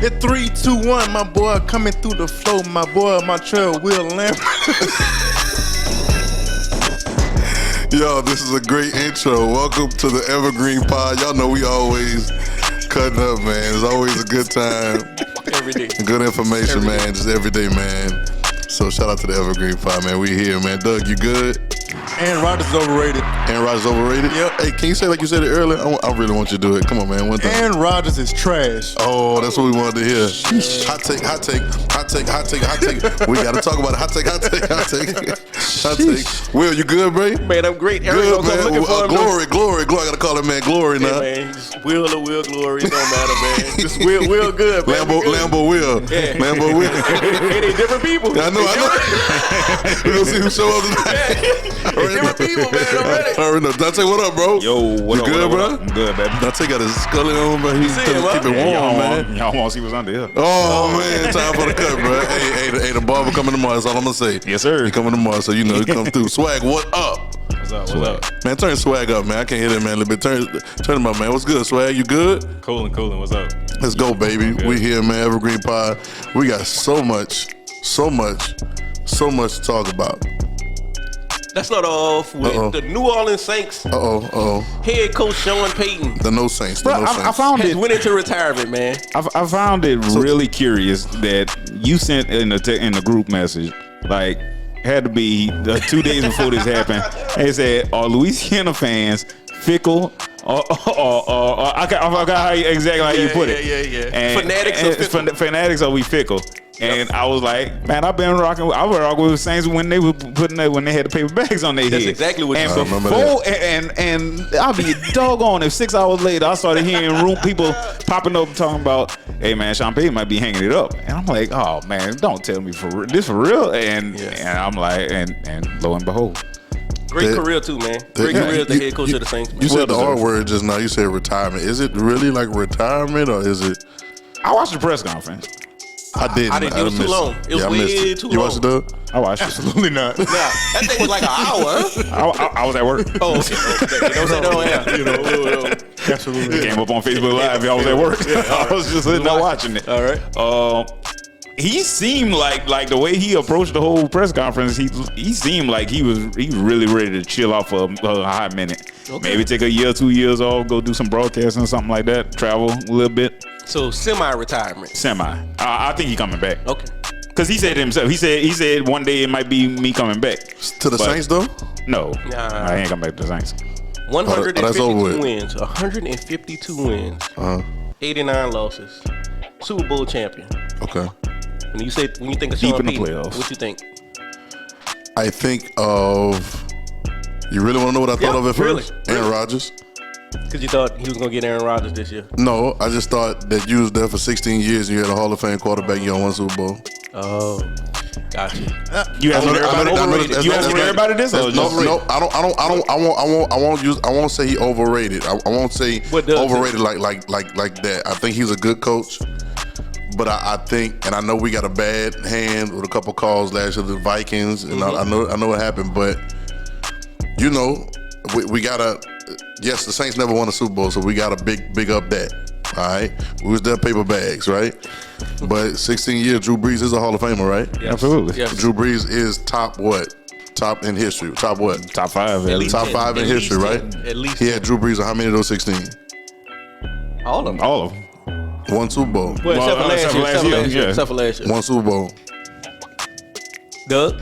At 3, 2, 1, my boy coming through the flow. My boy, my trail, Will Lamb. Yo, this is a great intro. Welcome to the Evergreen pod. Y'all know we always cutting up, man. It's always a good time. Every day. Good information, man. Just every day, man. So shout out to the Evergreen pod, man. We here, man. Doug, you good? Aaron Rodgers is overrated. Aaron Rodgers overrated? Yep. Hey, can you say like you said it earlier? I really want you to do it. Come on, man. One time. Aaron Rodgers is trash. Oh, that's what we wanted to hear. Hot take. We got to talk about it. Hot take. Will, you good, bro? Man, I'm great. Aaron Good, man. looking for him. Glory. I got to call him, man. Glory now. Hey, man, just Will or Will Glory. It don't matter, man. Just Will good, man. Lambo Will. Yeah. Lambo Will. Hey, they different people. I know. We're going to see who show up tonight. Different people, man, already. Dante, what up, bro? Yo, what up? Good, bro? I'm good, baby. Dante got his scully on, but he's keep it warm, man. Y'all want to see what's under here? Oh, man, time for the cut, bro. Hey, the barber coming tomorrow. That's all I'm going to say. Yes, sir. He coming tomorrow, so you know he come through. Swag, what up? What's up? Man, turn Swag up, man. I can't hear that, man, a little bit. Turn him up, man. What's good, Swag? You good? Coolin'. What's up? Let's go, baby. We here, man. Evergreen Pod. We got so much to talk about. Let's start off with the New Orleans Saints head coach Sean Payton. The No Saints. I found Has it. went into retirement, man. I found it really curious that you sent in the group message, like, had to be 2 days before this happened. And it said, "Are Louisiana fans fickle?" I forgot exactly how you put it. Yeah. And, fanatics are we fickle? And Yep. I was like, man, I was rocking with the Saints when they were when they had the paper bags on their head. That's exactly what you and said. before, and I'll be doggone if 6 hours later I started hearing people popping up talking about, hey man, Sean Payton might be hanging it up. And I'm like, oh man, don't tell me this for real. And I'm like, and lo and behold. Great career too, man. Great career as the head coach of the Saints. Man. You said the R word just now. You said retirement. Is it really like retirement or is it? I watched the press conference. I didn't. It was too long. It was way too long. You watched it, Doug? I watched it. Absolutely not. Nah, that thing was like an hour. Huh? I was at work. Oh, okay. Don't say no, yeah. Absolutely. Came up on Facebook Live. I was at work. I was just sitting there watching it. All right. He seemed like the way he approached the whole press conference. He seemed like he was really ready to chill out for a hot minute. Okay. Maybe take a year, 2 years off, go do some broadcasting or something like that. Travel a little bit. So semi-retirement. I think he coming back. Okay. Because he said himself. He said one day it might be me coming back To the Saints, though? No, Nah. I ain't coming back to the Saints. 152 wins. 152 wins. 89 losses. Super Bowl champion. Okay. When you think of Deep Sean in the Payton, playoffs. what you think? I think of. You really want to know what I thought of at first? Really? Aaron Rodgers. Because you thought he was going to get Aaron Rodgers this year. No, I just thought that you was there for 16 years and you had a Hall of Fame quarterback. You won one Super Bowl. Oh, gotcha. You asking everybody this? Or No, I won't say he overrated. I won't say What does overrated like that. I think he's a good coach. But I think, and I know we got a bad hand with a couple calls last year to the Vikings, and I know what happened. But you know, we gotta. Yes, the Saints never won a Super Bowl, so we gotta big up that. All right, we was there paper bags, right? But 16 years, Drew Brees is a Hall of Famer, right? Yes. Absolutely. Yes. Drew Brees is top in history. Top what? Top 5. At least Top 10. 5 in At history, least right? 10. At least He had Drew Brees on how many of those 16? all of them. All of them. One Super Bowl. Well, except for last year. yeah. Except for last year. One Super Bowl. Doug?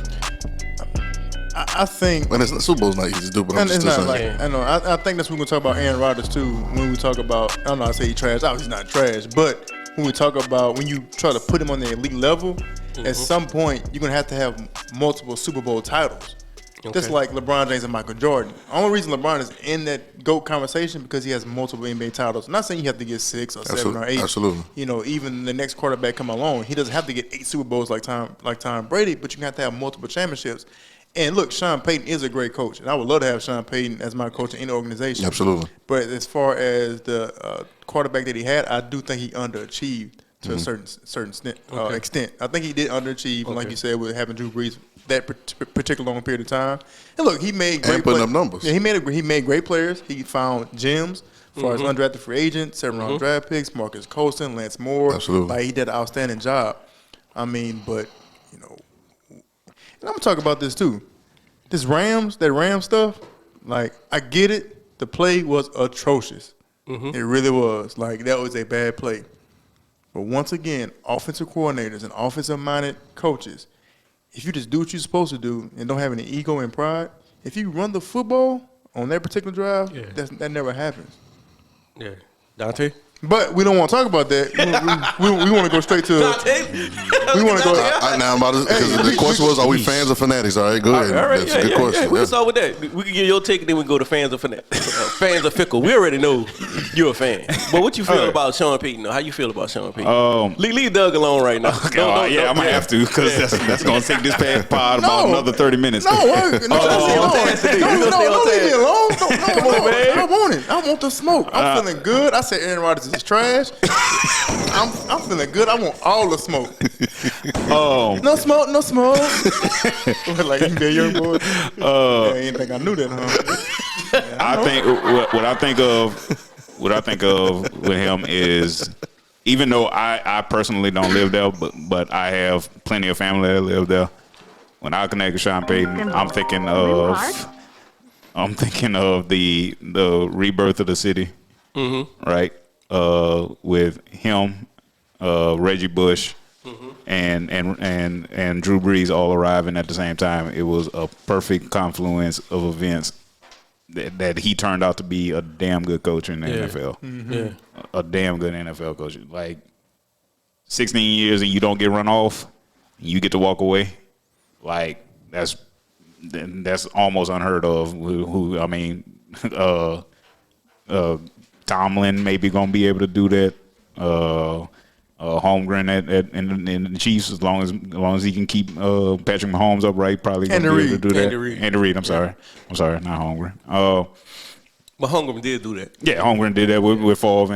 I think. And Super Bowl's not easy to do, but I'm And just it's not saying. like, I know. I think that's when we're going to talk about Aaron Rodgers too. When we talk about, I don't know, I say he trash. He's not trash. But when we talk about when you try to put him on the elite level, at some point you're going to have multiple Super Bowl titles. Okay. Just like LeBron James and Michael Jordan. The only reason LeBron is in that GOAT conversation because he has multiple NBA titles. I'm not saying you have to get 6 or 7 or 8. Absolutely. You know, even the next quarterback come along, he doesn't have to get 8 Super Bowls like Tom Brady, but you have to have multiple championships. And look, Sean Payton is a great coach, and I would love to have Sean Payton as my coach in any organization. Absolutely. But as far as the quarterback that he had, I do think he underachieved to a certain extent. I think he did underachieve, like you said, with having Drew Brees that particular long period of time. And look, he made great putting up numbers. Yeah, he made great players. He found gems, As far as undrafted free agents, 7-round draft picks, Marcus Colston, Lance Moore. Absolutely. Like, he did an outstanding job. I mean, but, you know, and I'm going to talk about this too. That Rams stuff, like, I get it. The play was atrocious. It really was. Like, that was a bad play. But once again, offensive coordinators and offensive-minded coaches, if you just do what you're supposed to do and don't have any ego and pride, if you run the football on that particular drive, that never happens. Yeah. Dante? But we don't want to talk about that. We want to go straight to. Dante? We want to go. Now I'm about to, because the question was, are we fans or fanatics? All right, go ahead. All right, That's a good question. We can start with that. We can get your take, and then we can go to fans of fans of fickle. We already know you're a fan. But what you feel about Sean Payton? How you feel about Sean Payton? Leave Doug alone right now. I might have to, because that's going to take this pod about another 30 minutes. No, leave me alone. Come on, man. I want it. I want the smoke. I'm feeling good. I said Aaron Rodgers is trash. I'm feeling good. I want all the smoke. No smoke, no smoke. Like you been young boy. I didn't think I knew that, huh? I think what I think of with him is, even though I personally don't live there, but I have plenty of family that live there. When I connect with Sean Payton, I'm thinking of the rebirth of the city, right? With him, Reggie Bush, and Drew Brees all arriving at the same time. It was a perfect confluence of events that he turned out to be a damn good coach in the NFL. A damn good NFL coach. Like 16 years and you don't get run off, and you get to walk away. Like that's almost unheard of. Tomlin maybe gonna be able to do that. Holmgren in the Chiefs, as long as he can keep Patrick Mahomes upright, probably gonna be able to do that. Andy Reid, I'm sorry, not Holmgren. But Holmgren did do that. Yeah, Holmgren did that with Favre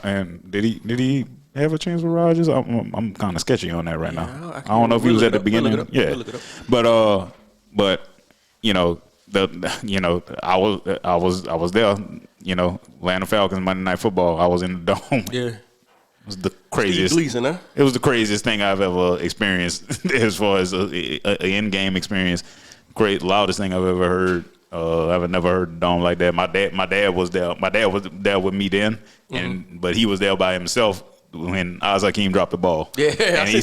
and did he have a chance with Rodgers? I'm kind of sketchy on that right now. I don't know if he was at the beginning. But you know. I was there. You know, Atlanta Falcons Monday Night Football. I was in the dome. Yeah, it was the craziest. Gleason, huh? It was the craziest thing I've ever experienced as far as an in-game experience. Loudest thing I've ever heard. I've never heard a dome like that. My dad was there. My dad was there with me then, but he was there by himself when Hakeem dropped the ball. Yeah, and he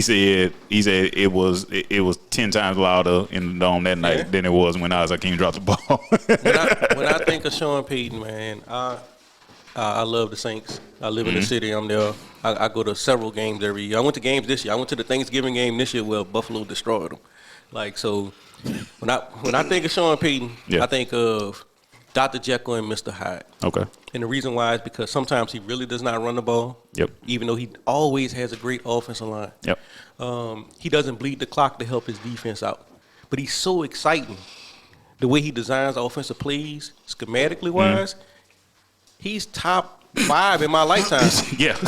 said it was 10 times louder in the dome that night than it was when Hakeem dropped the ball. when I think of Sean Payton, man, I love the Saints. I live in the city. I'm there. I go to several games every year. I went to games this year. I went to the Thanksgiving game this year where Buffalo destroyed them. Like, so when I think of Sean Payton, I think of Dr. Jekyll and Mr. Hyde. Okay. And the reason why is because sometimes he really does not run the ball. Yep. Even though he always has a great offensive line. Yep. He doesn't bleed the clock to help his defense out. But he's so exciting. The way he designs offensive plays, schematically wise, he's top 5 in my lifetime.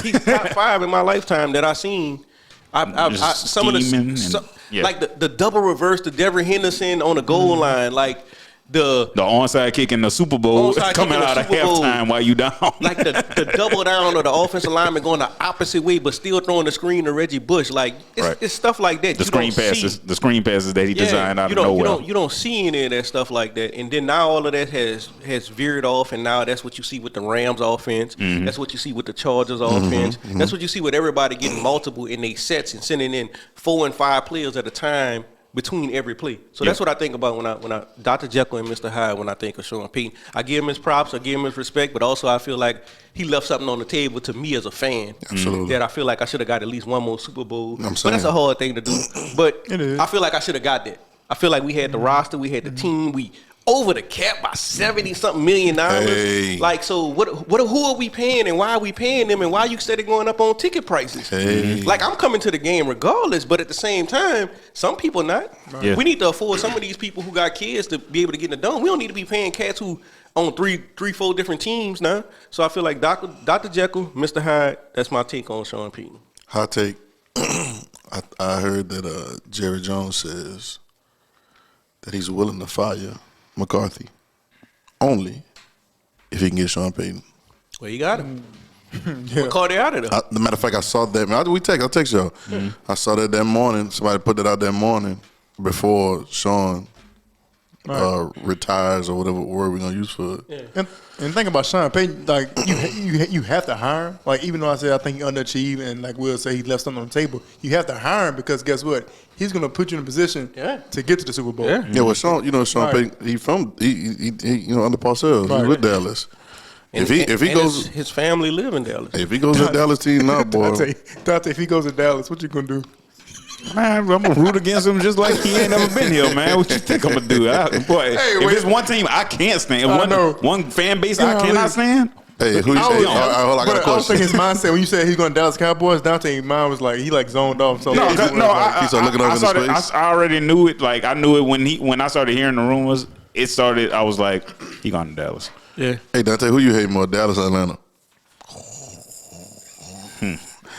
He's top 5 in my lifetime that I've seen. Some of the like the double reverse to Devin Henderson on the goal line, like the onside kick in the Super Bowl coming out of halftime while you down. Like the double down of the offensive lineman going the opposite way, but still throwing the screen to Reggie Bush. Like it's stuff like that. The screen passes that he designed out of nowhere. You don't see any of that stuff like that. And then now all of that has veered off, and now that's what you see with the Rams offense. That's what you see with the Chargers offense. That's what you see with everybody getting multiple in their sets and sending in 4 and 5 players at a time between every play. So that's what I think about when I Dr. Jekyll and Mr. Hyde when I think of Sean Payton. I give him his props, I give him his respect, but also I feel like he left something on the table to me as a fan. Absolutely. That I feel like I should have got at least one more Super Bowl. But that's a hard thing to do. But I feel like I should have got that. I feel like we had the roster, we had the team, we over the cap by $70-something million. Hey. Like, so who are we paying and why are we paying them and why you steady going up on ticket prices? Hey. Like, I'm coming to the game regardless, but at the same time, some people not. Yeah. We need to afford some of these people who got kids to be able to get in the dome. We don't need to be paying cats who on three, 4 different teams now. So I feel like Dr. Jekyll, Mr. Hyde, that's my take on Sean Payton. Hot take. I heard that Jerry Jones says that he's willing to fire McCarthy only if he can get Sean Payton. Well, you got him. Yeah. Cardi out of there. The matter of fact, I saw that. I'll text y'all. I saw that morning. Somebody put that out that morning before Sean retires or whatever word we're gonna use for it. And think about Sean Payton, like you have to hire him. Like even though I said I think he underachieved and like Will say he left something on the table, you have to hire him because guess what? He's gonna put you in a position to get to the Super Bowl. Yeah. Yeah, well, Sean Payton, he under Parcells. He's with Dallas. If he goes, his family live in Dallas. if he goes to Dallas team now, boy. Dante, if he goes to Dallas, what you gonna do? Man, I'm gonna root against him just like he ain't never been here, man. What you think I'm gonna do? If it's one team I can't stand, one fan base I cannot stand. Hey, who you say? I got a question. I was thinking his mindset when you said he's going to Dallas Cowboys. Dante's mind was like he like zoned off. So he's looking over his face. I already knew it. Like I knew it when I started hearing the rumors. It started. I was like, he going to Dallas. Yeah. Hey Dante, who you hate more, Dallas or Atlanta?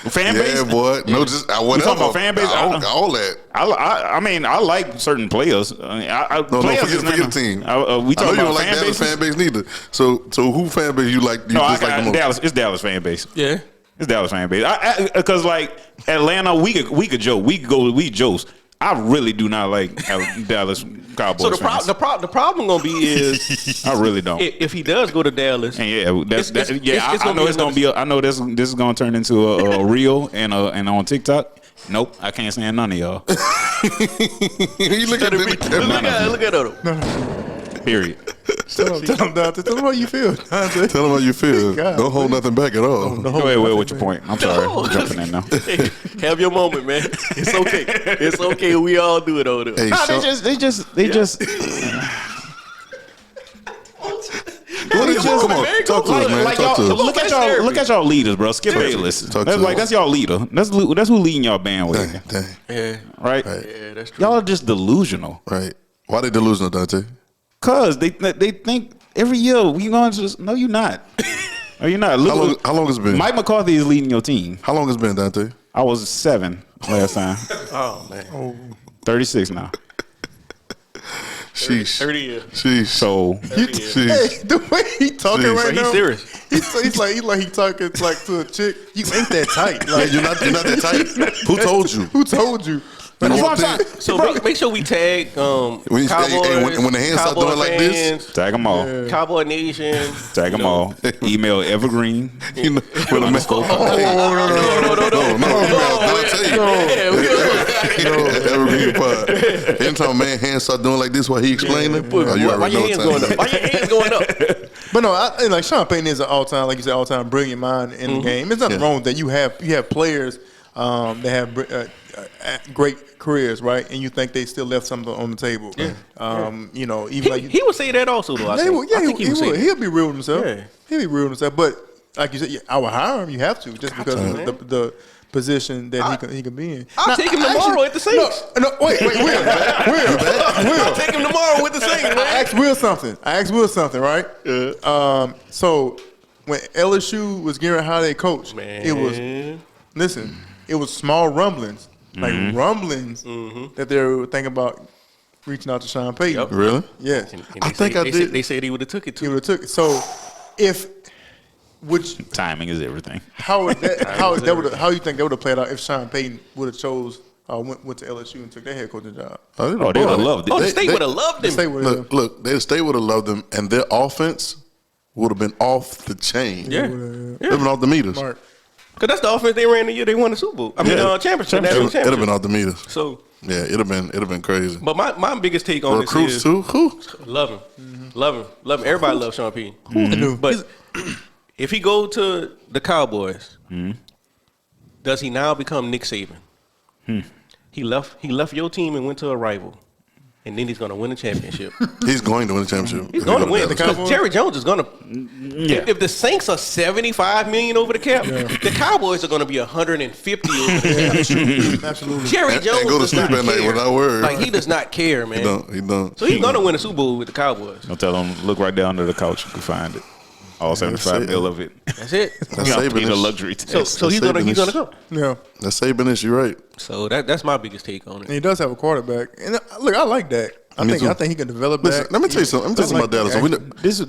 Fan base? Yeah, boy. No, just whatever. You talking about fan base? All that. I mean, I like certain players. Players forget the team. We I know talking you about don't like Dallas fan base neither. So who fan base you like? You no, dislike the most? Dallas. It's Dallas fan base. Yeah. It's Dallas fan base. Because like Atlanta, we could joke. We jokes. I really do not like Dallas Cowboys. So fans. the problem gonna be is I really don't. If he does go to Dallas, And I know it's it's gonna be. I know this is gonna turn into a reel and on TikTok. Nope, I can't stand none of y'all. You look at it. look at him. Period. tell him Dante. Tell him how you feel, Dante. Tell him how you feel. God, don't hold nothing back at all. Go ahead, Will, with your point. I'm sorry, I'm jumping in now. Hey, have your moment, man. It's okay. It's okay. We all do it over there. Hey, No, they just. Come on, talk to us, man. Talk to us. Look at y'all leaders, bro. Skip Bayless. That's y'all leader. That's who leading y'all bandwagon. Dang. Yeah. Right? Yeah, that's true. Y'all are just delusional. Right. Why they delusional, Dante? Cause they think every year we going to. No, you're not. No, you're not. Look, How long has it been? Mike McCarthy is leading your team. How long has it been, Dante? I was 7 last time. Oh man. 36 now. Sheesh. 30 years. Sheesh. So Sheesh. Hey, the way he talking Jeez. right He's now, serious. He's like he talking like to a chick. You ain't that tight. Like You're not that tight. Who told you? who told you? You know That's what what I'm I'm saying? So make sure we tag When Cowboys, when the hands start doing like this, fans, tag them all. Cowboy Nation. Tag them all. Email Evergreen. you know, when a man, Evergreen pod. Anytime a man hands start doing like this while he explaining, you Why already your know hands time. going up? Why your hands going up? But no, like Sean Payton is an all-time, like you said, all-time brilliant mind in the game. There's nothing wrong with that. You have players that have great careers, right? And you think they still left something on the table. You know, even He would say that also, though. I think he would say that. He'll be real with himself. Yeah. He'll be real with himself. But like you said, I would hire him. You have to just because of the position that he can be in. I'll take him tomorrow at the Saints. No, wait, Will. I'll take him tomorrow with the Saints, man. I asked Will something, right? So when LSU was getting how they coach, it was small rumblings, rumblings that they were thinking about reaching out to Sean Payton. Yep. Really? Yes, And I think I did. They said he would have took it he too. would have took it. So Timing is everything. how you think that would have played out if Sean Payton would have chose went to LSU and took their head coaching job? Oh, they would have loved it. Oh, the state would have loved him. Look, the state would have loved them, and their offense would have been off the chain. Yeah. They've been off the meters. Smart. Because that's the offense they ran the year they won the Super Bowl. I mean, championship. National It'd have championship. been off the meters. So, Yeah, it'd have been crazy. but my biggest take on Recruits this is too. Who? love him. Love him. Everybody loves Sean Payton. But if he go to the Cowboys, does he now become Nick Saban? He left your team and went to a rival. And then he's going to win a championship. He's going to win the championship. He's going to win. The Because Cowboys? Jerry Jones is going to. If the Saints are $75 million over the cap, the Cowboys are going to be $150 over the cap. Absolutely. Jerry Jones And go to does sleep not at night care. without worry. Like, he does not care, man. He don't. So he's going to win a Super Bowl with the Cowboys. Don't tell them, look right there under the couch. You can find it. All 75 mil of it. That's it. That's You know, Saban the ish. luxury test. So he's going to go. Yeah. That's Saban ish. You're right. So that's my biggest take on And it. he does have a quarterback. And look, I like Dak. I think he can develop that. Let me tell you something. About Dallas. This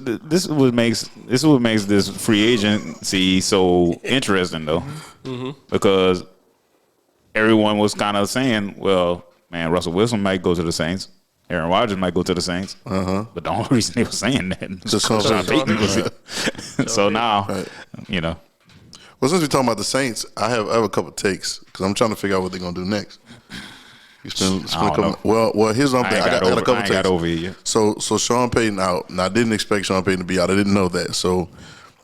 is what makes this free agency so interesting though, because everyone was kind of saying, well, man, Russell Wilson might go to the Saints. Aaron Rodgers might go to the Saints. But the only reason they were saying that is Sean Payton was it. So now, you know. Well, since we're talking about the Saints, I have a couple of takes because I'm trying to figure out what they're going to do next. Well, here's what I'm thinking. I got a couple of takes. Over here yet. So Sean Payton out, and I didn't expect Sean Payton to be out. I didn't know that. So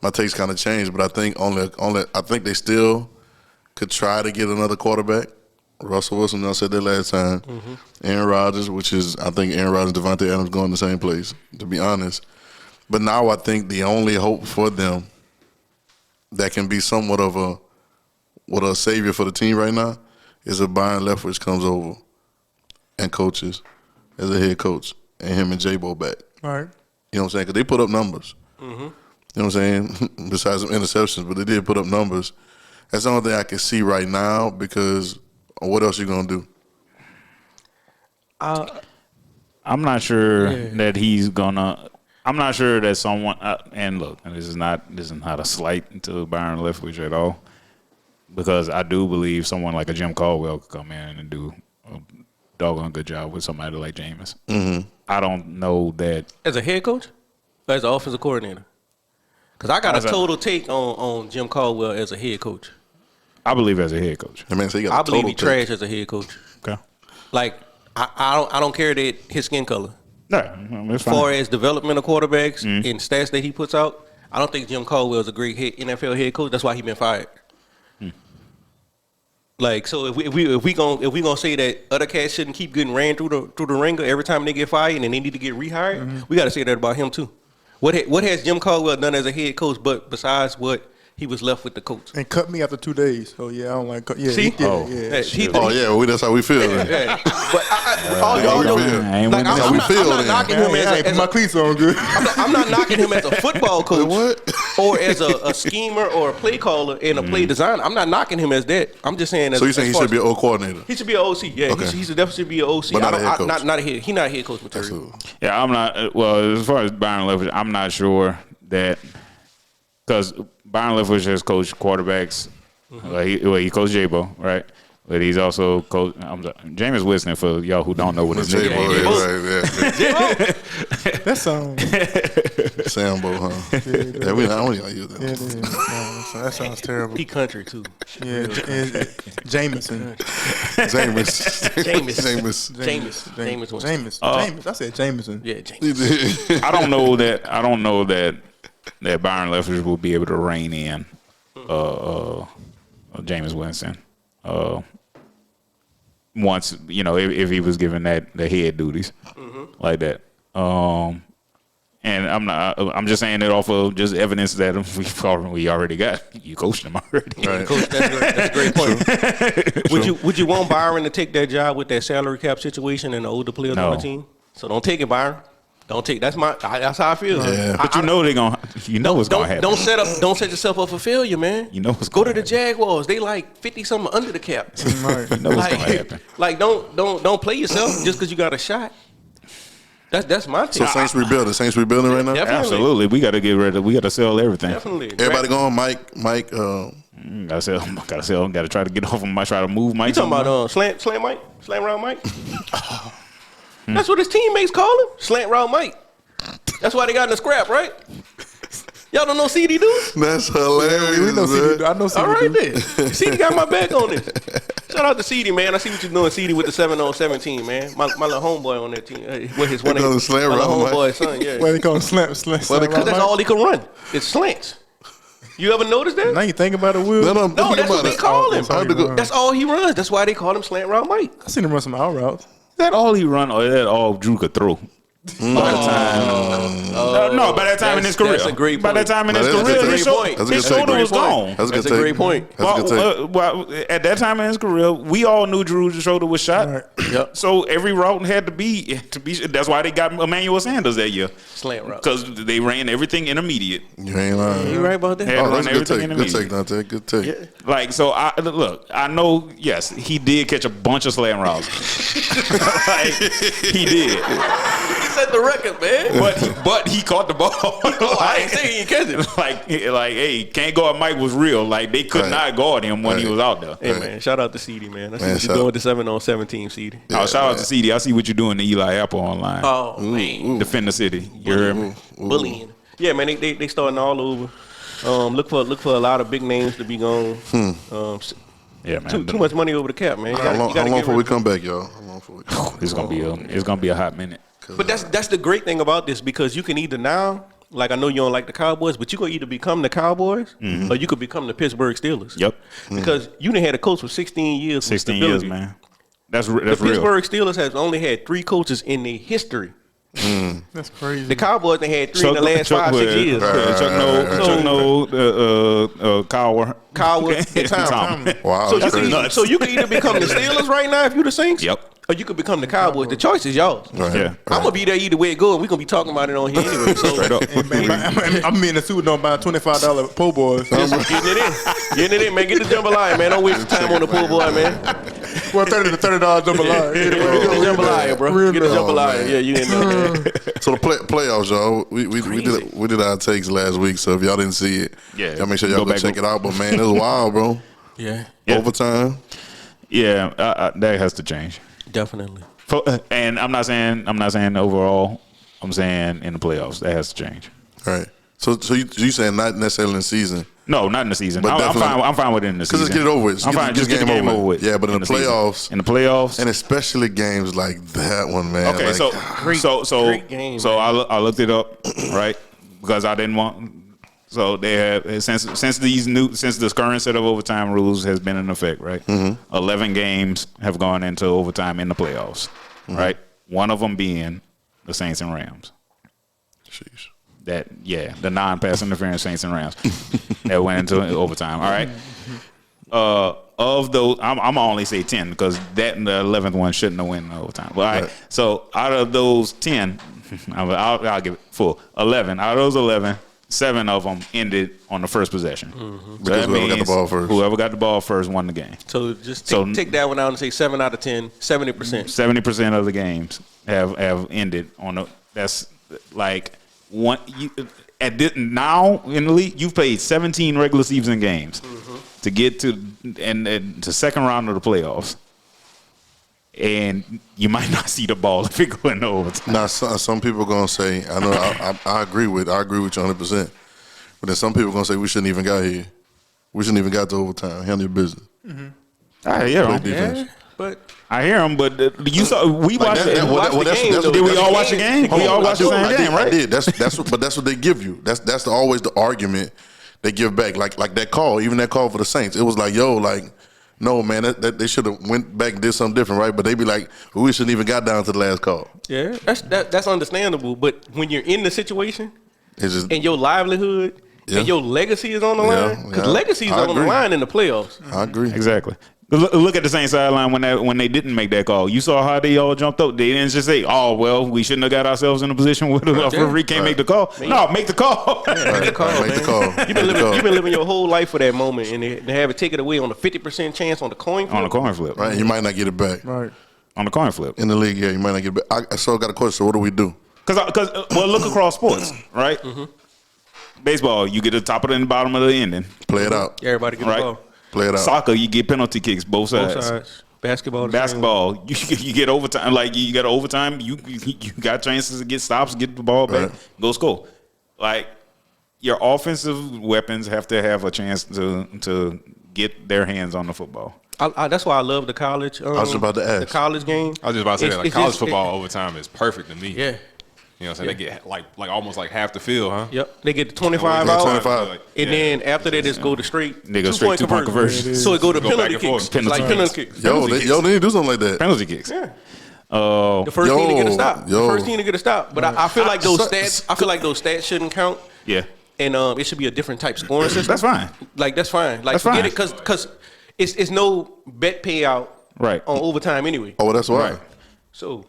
my takes kind of changed, but I think I think they still could try to get another quarterback. Russell Wilson, I said that last time. Aaron Rodgers, I think Aaron Rodgers and Devontae Adams going the same place, to be honest. But now I think the only hope for them that can be somewhat of a savior for the team right now is if Byron Leftwich comes over and coaches as a head coach and him and J-Bo back. All right. You know what I'm saying? Because they put up numbers. You know what I'm saying? Besides some interceptions, but they did put up numbers. That's the only thing I can see right now because what else you going to do? I'm not sure that he's gonna. I'm not sure that someone. And look, this is not a slight to Byron Leftwich at all, because I do believe someone like a Jim Caldwell could come in and do a doggone good job with somebody like Jameis. I don't know that as a head coach, or as an offensive coordinator. Because I got a total take on Jim Caldwell as a head coach. I believe as a head coach. I believe he trash as a head coach. Okay. Like I don't care that his skin color. No, as far as development of quarterbacks and stats that he puts out, I don't think Jim Caldwell is a great NFL head coach. That's why he's been fired. Like, so if we gonna say that other cats shouldn't keep getting ran through the ringer every time they get fired and they need to get rehired, we got to say that about him too. What has Jim Caldwell done as a head coach, but besides what he was left with the coach? And cut me after 2 days. So yeah, I don't like. Yeah, see? That's how we feel. Yeah. But I'm not knocking him as my cleats on good. I'm not knocking him as a football coach or as a schemer or a play caller and a play designer. I'm not knocking him as that. I'm just saying. So you're saying he should be an O coordinator? He should be an OC. Yeah, okay. He should definitely be an OC. But not a head coach. Not a head. He's not a head coach material. Absolutely. Yeah, I'm not. Well, as far as Byron Leftwich, I'm not sure that because Byron Leftwich has coached quarterbacks. He coached J-Bo, right? But he's also coached Jameis Winston, for y'all who don't know what his name is. Right. That sounds Sambo, huh? Yeah, we don't even use that. Yeah, that sounds terrible. He country too. Yeah, Jameson. Jameis. I said Jameson. Yeah, Jameis. I don't know that Byron Leftwich will be able to rein in Jameis Winston. Once if he was given the head duties like that, and I'm just saying it off of just evidence that we already got. You coached him already, right? Coach, that's a great point. Would you want Byron to take that job with that salary cap situation and the older players on the team? So don't take it, Byron. Don't take. That's how I feel. Yeah. But they're gonna. What's gonna happen. Don't set yourself up for failure, man. Go to the Jaguars. They like 50-something under the cap. Right. What's gonna happen. Like don't play yourself just because you got a shot. That's my take. So Saints rebuilding right now. Definitely. Absolutely. We got to get rid of. We got to sell everything. Definitely. Everybody going, Mike. Gotta sell. Gotta try to get off him. Try to move Mike. You talking about slant Mike, slant route Mike? That's what his teammates call him, slant route Mike. That's why they got in the scrap, right? Y'all don't know CD Dudes? That's hilarious. We know CD Dudes. I know CD All right then. CD got my back on this. Shout out to CD, man. I see what you're doing, CD, with the 7-on-17, man. My little homeboy on that team. With his one of his homeboy's son, yeah. Why they call him slant? Because that's all he can run. It's slants. You ever notice that? Now you think about it, Will? No, that's what they call him. That's all he runs. That's why they call him slant route Mike. I seen him run some out routes. Is that all he run, or is that all Drew could throw? By the time, by that time in his career. That's a great point. By that time in his career, his shoulder was gone. That's a great point. Well, at that time in his career, we all knew Drew's shoulder was shot. Right. Yep. So every route had to be. That's why they got Emmanuel Sanders that year. Slant route. Because they ran everything intermediate. You ain't lying. You right about that? Had to Oh, run that's a good everything take. Good intermediate. take, Dante. Good take. Yeah. Like, so I know, yes, he did catch a bunch of slant routes. Like, he did. He set the record, man. But he caught the ball. I ain't saying he catch it. Like, hey, can't guard Mike was real. Like, they could not guard him when he was out there. Hey, man, shout out to CD, man. I see Man, what you're doing with the 7-on-7 team, CD. Shout out to CD. I see what you're doing to Eli Apple online. Oh, man. Defend the city. You heard me? Bullying. Yeah, man, they starting all over. Look for a lot of big names to be gone. Yeah, man. Too much money over the cap, man. How long before we come back, y'all? How long before we come back? It's gonna be a hot minute. But that's the great thing about this, because you can either now, like, I know you don't like the Cowboys, but you can either become the Cowboys or you could become the Pittsburgh Steelers. Yep. Because you done had a coach for 16 years. 16 years, man. That's The real. Pittsburgh Steelers has only had 3 coaches in their history. That's crazy. The Cowboys done had 3 in the last 5-6 years. Coward and Tom. Wow, So that's crazy. so you can either become the Steelers right now if you the Saints. Yep. Or you could become the Cowboys. The choice is yours. Right. Yeah. I'm gonna be there either way it goes. We're gonna be talking about it on here anyway. So Straight up. I'm in a suit on buying $25 po' boys. getting it in, man. Get the jambalaya, man. Don't waste your time on the pool boy, man. Well, $30 jambalaya. Get the jambalaya, bro. Get the jambalaya. Yeah, you in there, man. So the playoffs, y'all. We did our takes last week. So if y'all didn't see it, y'all make sure y'all go check it out. But man, it was wild, bro. Yeah, Overtime. Yeah, that has to change. definitely. And I'm not saying overall. I'm saying in the playoffs that has to change. All right. So you saying not necessarily in the season? No, not in the season. But I'm fine with it in the season. Because let's get it over with. I'm fine. Just get the game over with. Yeah, but in the playoffs. In the playoffs. And especially games like that one, man. Okay, like, great game, so I looked it up, right? Because I didn't want. So they have since this current set of overtime rules has been in effect, right? 11 games have gone into overtime in the playoffs, right? One of them being the Saints and Rams. Sheesh. The non-pass interference Saints and Rams that went into overtime. All right. Of those, I'm only say 10 because that and the 11th one shouldn't have went in overtime. But all right. So out of those 10, I'll give it full 11. Out of those 11, 7 of them ended on the first possession. Because whoever got the ball first. Whoever got the ball first won the game. So just take that one out and say 7 out of 10, 70%. 70% of the games have ended on the. That's like one. Now in the league, you've played 17 regular season games to get to the second round of the playoffs, and you might not see the ball if it go into overtime. Now, some people gonna say, I know, I agree with you 100%. But then some people gonna say we shouldn't even got here. We shouldn't even got to overtime. Handle your business. I hear Play him. defense. But I hear him, but you saw we watched it. Did we all watch the game? We all watched the same game, right? I did. That's what they give you. That's always the argument they give back. Like that call, even that call for the Saints. It was like, no, man, that they should have went back and did something different, right? But they be like, we shouldn't even got down to the last call. yeah, that's understandable. But when you're in the situation It's just, and your livelihood and your legacy is on the line, because legacy is on the line in the playoffs. I agree. Exactly. Look at the same sideline when they didn't make that call. You saw how they all jumped up. They didn't just say, "Oh well, we shouldn't have got ourselves in a position where the referee can't make the call." No, make the call. Make the call. You've been living your whole life for that moment, and they have it taken away on a 50% chance on the coin flip. On the coin flip. Right, you might not get it back. Right. On the coin flip. In the league, yeah, you might not get it back. I still got a question. So what do we do? Because look across sports, right? Baseball, you get the top of the bottom of the ending. Play it out. Everybody get the ball. Play it out. Soccer, you get penalty kicks both sides. Basketball, you get overtime. Like you got overtime, you got chances to get stops, get the ball back, go score. Like your offensive weapons have to have a chance to get their hands on the football. That's why I love the college. I was about to ask. The college game. I was just about to say, college football overtime is perfect to me. Yeah. You know what I'm saying? They get like almost like half the field, huh? Yep. They get the 25 out. 25. And then after that, just go to straight. They go straight 2-point conversion. So it go to Go penalty back and kicks. forth. Like penalty kicks. Yo, they need to do something like that. Penalty kicks. Yeah. The first team to get a stop. Yo. The first team to get a stop. But I feel like those stats. I feel like those stats shouldn't count. Yeah. And it should be a different type scoring system. That's fine. Like that's fine. Like That's forget fine. it because it's no bet payout Right. on overtime anyway. Oh, that's why. Right. So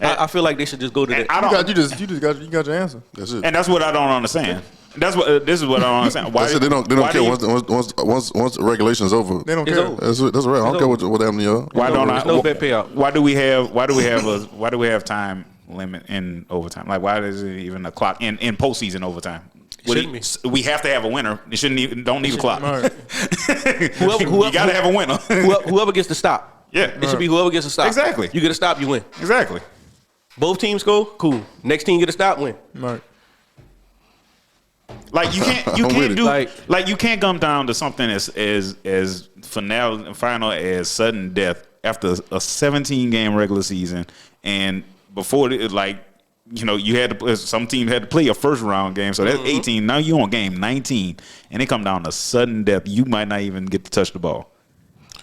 I feel like they should just go to that. I don't, You got your answer. That's it. and that's what I don't understand. This is what I don't understand. Why That's it. They don't why care do once the regulation's over. They don't It's care. over. That's right. I don't care what happened to y'all. Why don't There's no bet payout. Why do we have time limit in overtime? Like why is it even a clock in postseason overtime? Shouldn't be. We have to have a winner. It don't need a clock. Right. Whoever You got to have a winner. whoever gets the stop. Yeah. It should be whoever gets the stop. Exactly. You get a stop, you win. Exactly. Both teams go, cool. Next team get a stop, win. Right. Like you I'm can't with do it. like you can't come down to something as final as sudden death after a 17-game regular season, and before it, like you had to some team had to play a first round game, so that's 18. Now you on game 19, and it come down to sudden death. You might not even get to touch the ball.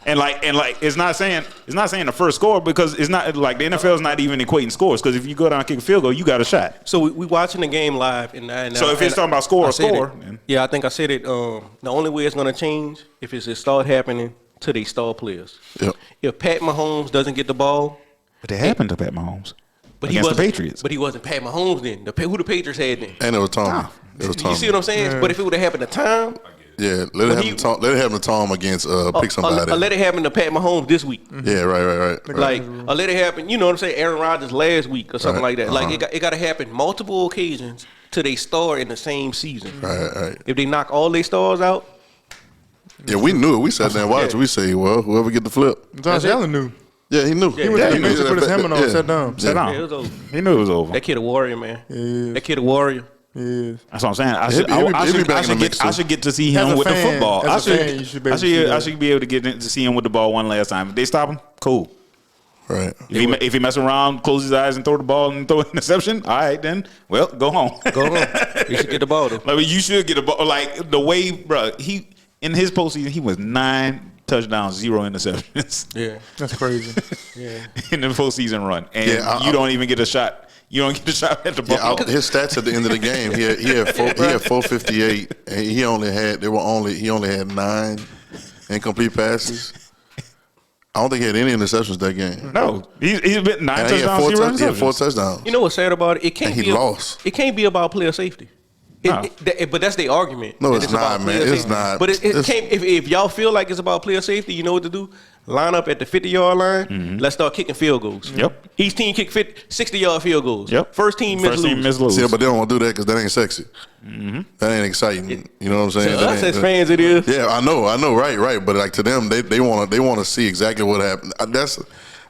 And like it's not saying the first score because it's not like the NFL is not even equating scores because if you go down and kick a field goal, you got a shot. So we watching the game live, and So if it's talking about score I or said score, it. then- Yeah, I think I said it. The only way it's gonna change if it's start happening to they star players. Yep. If Pat Mahomes doesn't get the ball, But it happened to Pat Mahomes but against he the wasn't, Patriots. But he wasn't Pat Mahomes then. Who the Patriots had then? And it was Tom. It was Tom. You see what I'm saying? Yeah. But if it would have happened to Tom, Yeah, let it happen to Tom against pick somebody. or let it happen to Pat Mahomes this week. Yeah, right. Like, or let it happen, you know what I'm saying, Aaron Rodgers last week or something Right. like that. Like, it got to happen multiple occasions till they star in the same season. Right. If they knock all their stars out, Yeah, we knew it. We sat there and watched. Yeah. We say, well, whoever get the flip. Josh Allen knew. Yeah, he knew. Yeah, He went he to the bench, put his helmet on, sat down. Sit down. yeah, it was over. He knew it was over. That kid a warrior, man. Yeah. That kid a warrior. Yeah. That's what I'm saying. I should get to see As him a with fan- the football. as a fan, you should be able to see that. I should be able to get to see him with the ball one last time. If they stop him, cool. Right. If he mess around, close his eyes, and throw the ball and throw an interception, all right, then, well, go home. Go home. You should get the ball, though. Like, you should get a ball. Like, the way, bro, in his postseason, he was 9 touchdowns, 0 interceptions. Yeah. That's crazy. Yeah. In the postseason run. And Yeah, you don't even get a shot. You don't get a shot at the ball. Yeah, his stats at the end of the game, he had 458, and he only had 9 incomplete passes. I don't think he had any interceptions that game. No. He's been 9 And he had touchdowns, 0 he had 4 interceptions. touchdowns. You know what's sad about it? It can't And he be lost. It can't be about player safety. No. But that's their argument. No, that it's about not, man. player It's safety. not. But it It's- can't. If y'all feel like it's about player safety, you know what to do. Line up at the 50-yard line. Let's start kicking field goals. Yep. Each team kick 60-yard field goals. Yep. First team miss lose. See, but they don't want to do that because that ain't sexy. That ain't exciting. You know what I'm saying? To That us ain't- as fans, it is. Yeah, I know, right. But like to them, they want to see exactly what happened.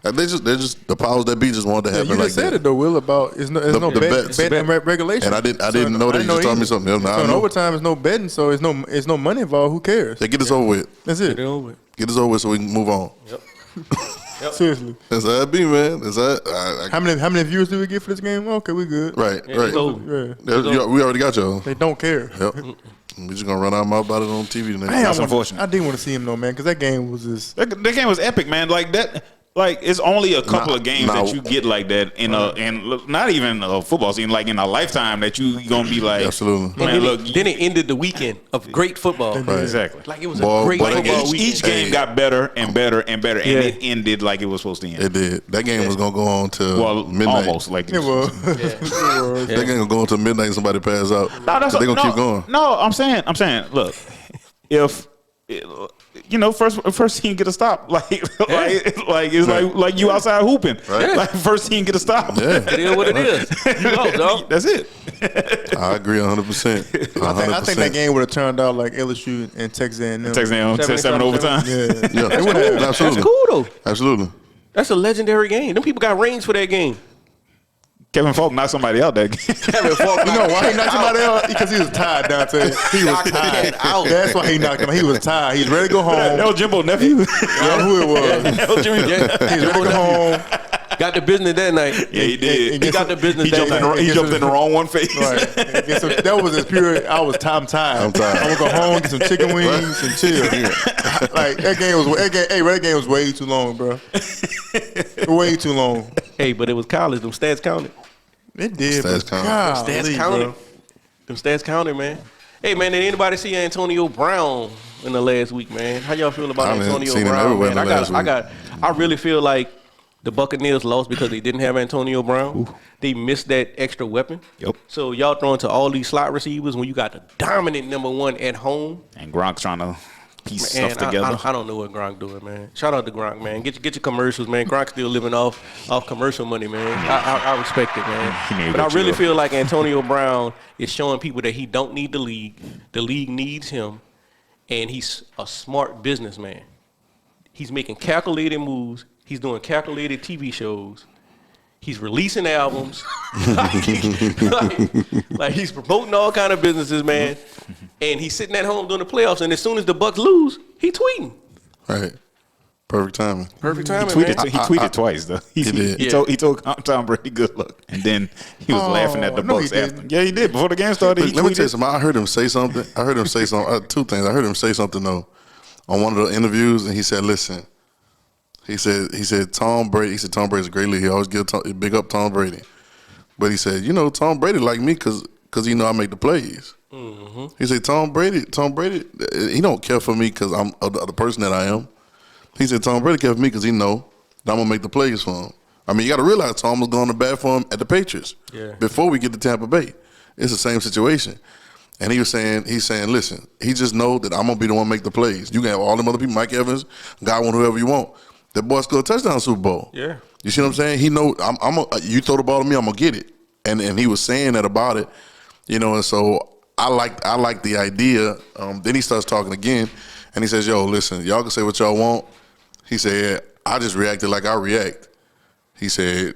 They're just the powers that be just wanted to Yeah, happen you like just said that. it though, Will. About there's no The bet bets. and regulation. And I didn't know that. You just told me something else. Now So I in know. overtime, it's no betting, so it's no money involved. Who cares? Yeah, get this over with. That's it. Get it over with. Get this over with so we can move on. Seriously. That's how it be, man. That's how. How many viewers do we get for this game? Okay, we good. Right. It's over. Yeah. We already got y'all. They don't care. Yep. We just gonna run our mouth about it on TV tonight. Damn, That's unfortunate. I didn't want to see him though, man, because that game was just. That game was epic, man. Like that. Like it's only a couple of games Nah. that you get like that in not even a football season, like in a lifetime that you gonna be like, Absolutely. Man, And look, then it ended the weekend of great football. right, exactly. Like it was Boy, a great but football Each weekend. game got better and better and better, and Yeah. it ended like it was supposed to end. It did. That game was gonna go on till Well, midnight. almost like It was. That game gonna go on till midnight and somebody pass out. No, They're gonna keep going. No, I'm saying, look, if first team get a stop, like you outside hooping, Right. like first team get a stop. Yeah, It is what it is. You know, dog. That's it. I agree 100%. I think that game would have turned out like LSU and Texas A&M. Texas A&M 7 overtime. Yeah. Yeah, It would have. That's absolutely, cool though. absolutely. That's a legendary game. Them people got rings for that game. Kevin Falk knocked somebody out that game. Kevin Falk, You know why he knocked somebody out? Because he was tired, Dante. He was Knocked tired. that out. That's why he knocked him out. He was tired. He was ready to go home. That was Jimbo nephew. I don't know who it was. That was Jimmy. Yeah. He was ready to go home. got the business that night. Yeah, he did. He got the business He that jumped in night. the, he jumped in the wrong one face. Right. Yeah, so that was his period. I'm tired. I'm tired. I'm gonna go home, get some chicken wings, and chill. Like that game was way too long, bro. Way too long. Hey, but it was college. Them stats counted. It did. Stats count. Stats counted. Them stats counted, man. Hey, man, did anybody see Antonio Brown in the last week, man? How y'all feel about I haven't Antonio seen him Brown, everywhere man? in the last week. I really feel like the Buccaneers lost because they didn't have Antonio Brown. Ooh. They missed that extra weapon. Yep. So y'all throwing to all these slot receivers when you got the dominant number one at home. And Gronk's trying to piece Man, stuff together. I don't know what Gronk doing, man. Shout out to Gronk, man. Get your commercials, man. Gronk's still living off commercial money, man. I respect it, man. But I really feel like Antonio Brown is showing people that he don't need the league. The league needs him, and he's a smart businessman. He's making calculated moves. He's doing calculated TV shows. He's releasing albums. like he's promoting all kind of businesses, man. And he's sitting at home doing the playoffs. And as soon as the Bucks lose, he tweeting. Right. Perfect timing. Perfect timing, He man. tweeted twice though. He did. He told Tom Brady good luck, and then he was laughing at the no, Bucks he after. didn't. Yeah, he did before the game started. Let me tell you something. I heard him say something. Two things. I heard him say something though on one of the interviews, and he said, "Listen." He said Tom Brady. He said Tom Brady's a great leader. He always big up Tom Brady. But he said, Tom Brady like me because he know I make the plays. Mm-hmm. He said Tom Brady, he don't care for me because I'm the person that I am. He said Tom Brady care for me because he know that I'm gonna make the plays for him. I mean, you got to realize Tom was going to bat for him at the Patriots before we get to Tampa Bay. It's the same situation. And he's saying, listen, he just know that I'm gonna be the one to make the plays. You can have all them other people, Mike Evans, Godwin, whoever you want. That boy scored a touchdown Super Bowl. Yeah. You see what I'm saying? He know you throw the ball to me, I'm gonna get it. And he was saying that about it, and so I like the idea. Then he starts talking again, and he says, "Yo, listen, y'all can say what y'all want." He said, "I just reacted like I react." He said,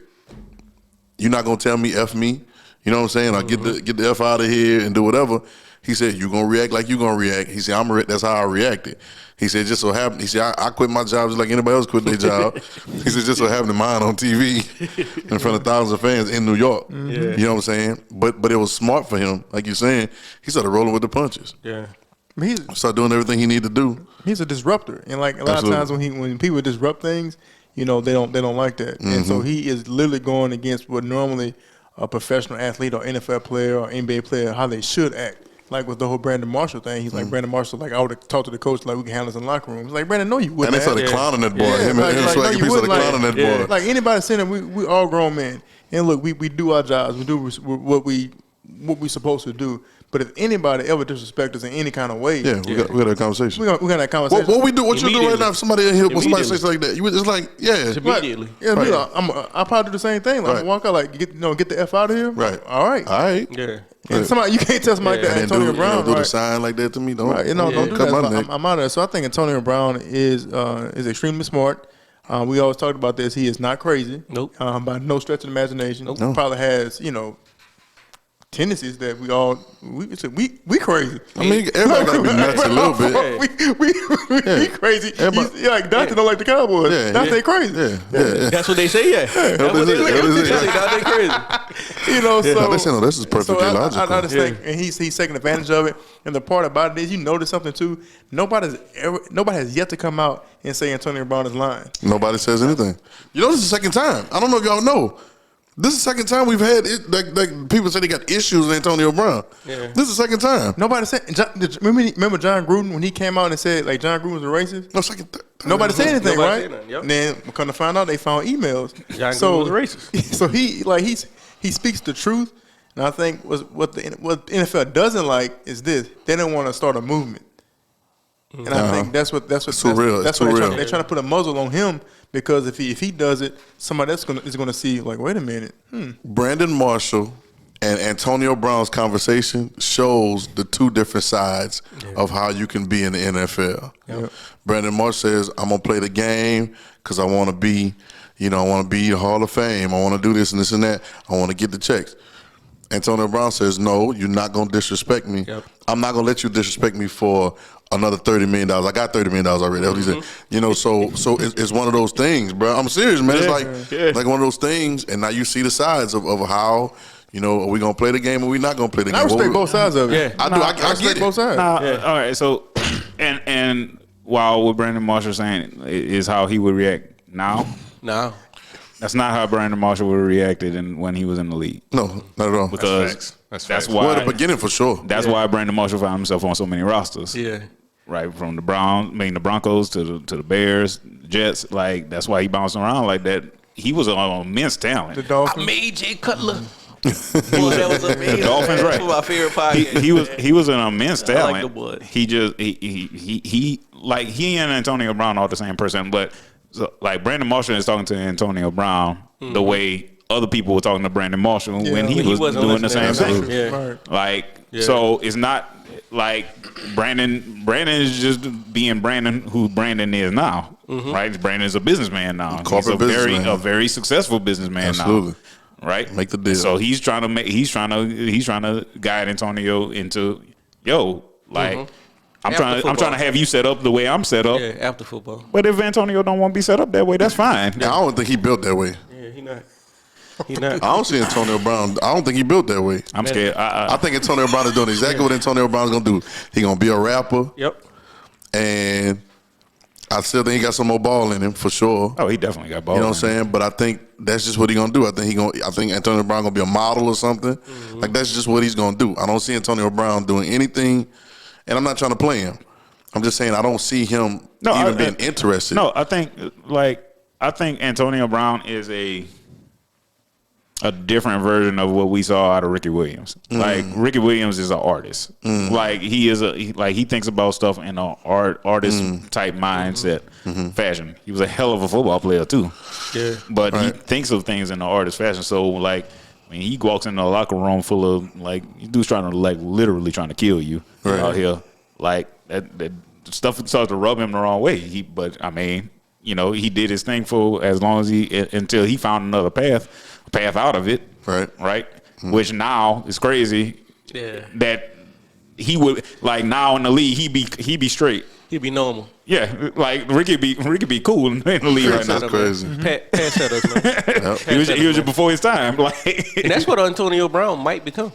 "You're not gonna tell me F me. You know what I'm saying? I'll get the F out of here and do whatever." He said, "You gonna react like you gonna react." He said, "That's how I reacted." He said, "Just so happened." He said, "I quit my job just like anybody else quit their job." He said, "Just so happened mine on TV in front of thousands of fans in New York." Yeah. You know what I'm saying? But it was smart for him, like you're saying. He started rolling with the punches. Yeah. He started doing everything he needed to do. He's a disruptor, and like a lot of times when people disrupt things, they don't like that, and so he is literally going against what normally a professional athlete or NFL player or NBA player how they should act. Like with the whole Brandon Marshall thing, he's like Brandon Marshall. Like I would have talked to the coach like we can handle this in the locker room. He's like Brandon, no, you wouldn't. And they started clowning that boy. Him and Swaggy P started clowning that boy. Like anybody saying that we all grown men, and look, we do our jobs. We do what we supposed to do. But if anybody ever disrespect us in any kind of way, we got that conversation. We got that conversation. What we do? What you do right now? If somebody in here, when somebody says like that, you just like, immediately. I'll probably do the same thing. Like walk out, like get the F out of here. Right. All right. Yeah. And somebody you can't tell somebody like that. Antonio Brown, do the sign like that to me. Don't don't do cut that. my neck. I'm out of there. So I think Antonio Brown is extremely smart. We always talked about this. He is not crazy. Nope. By no stretch of the imagination. Nope. Probably has tendencies that we crazy. I mean, everybody got to be nuts a little bit. We crazy. Like Dante don't like the Cowboys. Dante crazy. Yeah. That's what they say. Yeah. That's what they say. Dante crazy. So this is perfectly logical. I just think, and he's taking advantage of it. And the part about it is, you notice something too. Nobody has yet to come out and say Antonio Brown is lying. Nobody says anything. This is the second time. I don't know if y'all know. This is the second time we've had it. Like people say they got issues with Antonio Brown. Yeah. This is the second time. Nobody said. Remember John Gruden when he came out and said like John Gruden was a racist? No, nobody said anything, right? Yep. Then we come to find out they found emails. John Gruden was racist. So he speaks the truth, and I think what the NFL doesn't like is this: they don't want to start a movement. And I think that's what they're trying to put a muzzle on him, because if he does it, somebody else is going to see like, wait a minute. Brandon Marshall and Antonio Brown's conversation shows the two different sides of how you can be in the NFL. Yep. Brandon Marshall says, "I'm gonna play the game because I want to be, I want to be Hall of Fame. I want to do this and this and that. I want to get the checks." Antonio Brown says, "No, you're not gonna disrespect me. Yep. I'm not gonna let you disrespect me for another $30 million. I got $30 million already." That's what he said. So it's one of those things, bro. I'm serious, man. It's like one of those things, and now you see the sides of how, are we gonna play the game or we not gonna play the game? I respect both sides of it. Yeah, I get it. Both sides. All right. So, and while what Brandon Marshall saying is how he would react now. No. That's not how Brandon Marshall would have reacted when he was in the league. No, not at all. Because that's why. Well, at the beginning for sure. That's why Brandon Marshall found himself on so many rosters. Yeah. Right, from the Broncos to the Bears, Jets. Like, that's why he bounced around like that. He was an immense talent. The Dolphins. I made Jay Cutler. Boy, that was amazing. The Dolphins, right? That's my favorite podcast. He was an immense talent. I like the boy. He and Antonio Brown are the same person, but like Brandon Marshall is talking to Antonio Brown the way other people were talking to Brandon Marshall when he was doing the same thing. Yeah. Like, so it's not like Brandon is just being Brandon who Brandon is now, right? Brandon is a businessman now. He's a very successful businessman now. Right, make the deal. So he's trying to guide Antonio into I'm trying to have you set up the way I'm set up. Yeah, after football. But if Antonio don't want to be set up that way, that's fine. Yeah, I don't think he built that way. Yeah, he not. He not. I don't see Antonio Brown. I don't think he built that way. I'm scared. I think Antonio Brown is doing exactly what Antonio Brown's gonna do. He gonna be a rapper. Yep. And I still think he got some more ball in him for sure. Oh, he definitely got ball. You know what I'm saying? But I think that's just what he's gonna do. I think Antonio Brown gonna be a model or something. Like that's just what he's gonna do. I don't see Antonio Brown doing anything, and I'm not trying to play him. I'm just saying I don't see him being interested. No, I think Antonio Brown is a different version of what we saw out of Ricky Williams. Like Ricky Williams is an artist. Like he thinks about stuff in an artist type mindset, fashion. He was a hell of a football player too. Yeah. But he thinks of things in an artist fashion. So like when he walks in a locker room full of like dudes trying to like literally trying to kill you out here, like that stuff starts to rub him the wrong way. But I mean, you know, he did his thing for as long as until he found another path out of it. Right. Which now is crazy. Yeah. That he would like now in the league he be straight. He'd be normal. Yeah, like Ricky be cool in the league right now. That's crazy. Pass setters, man. He was just before his time. Like, and that's what Antonio Brown might become.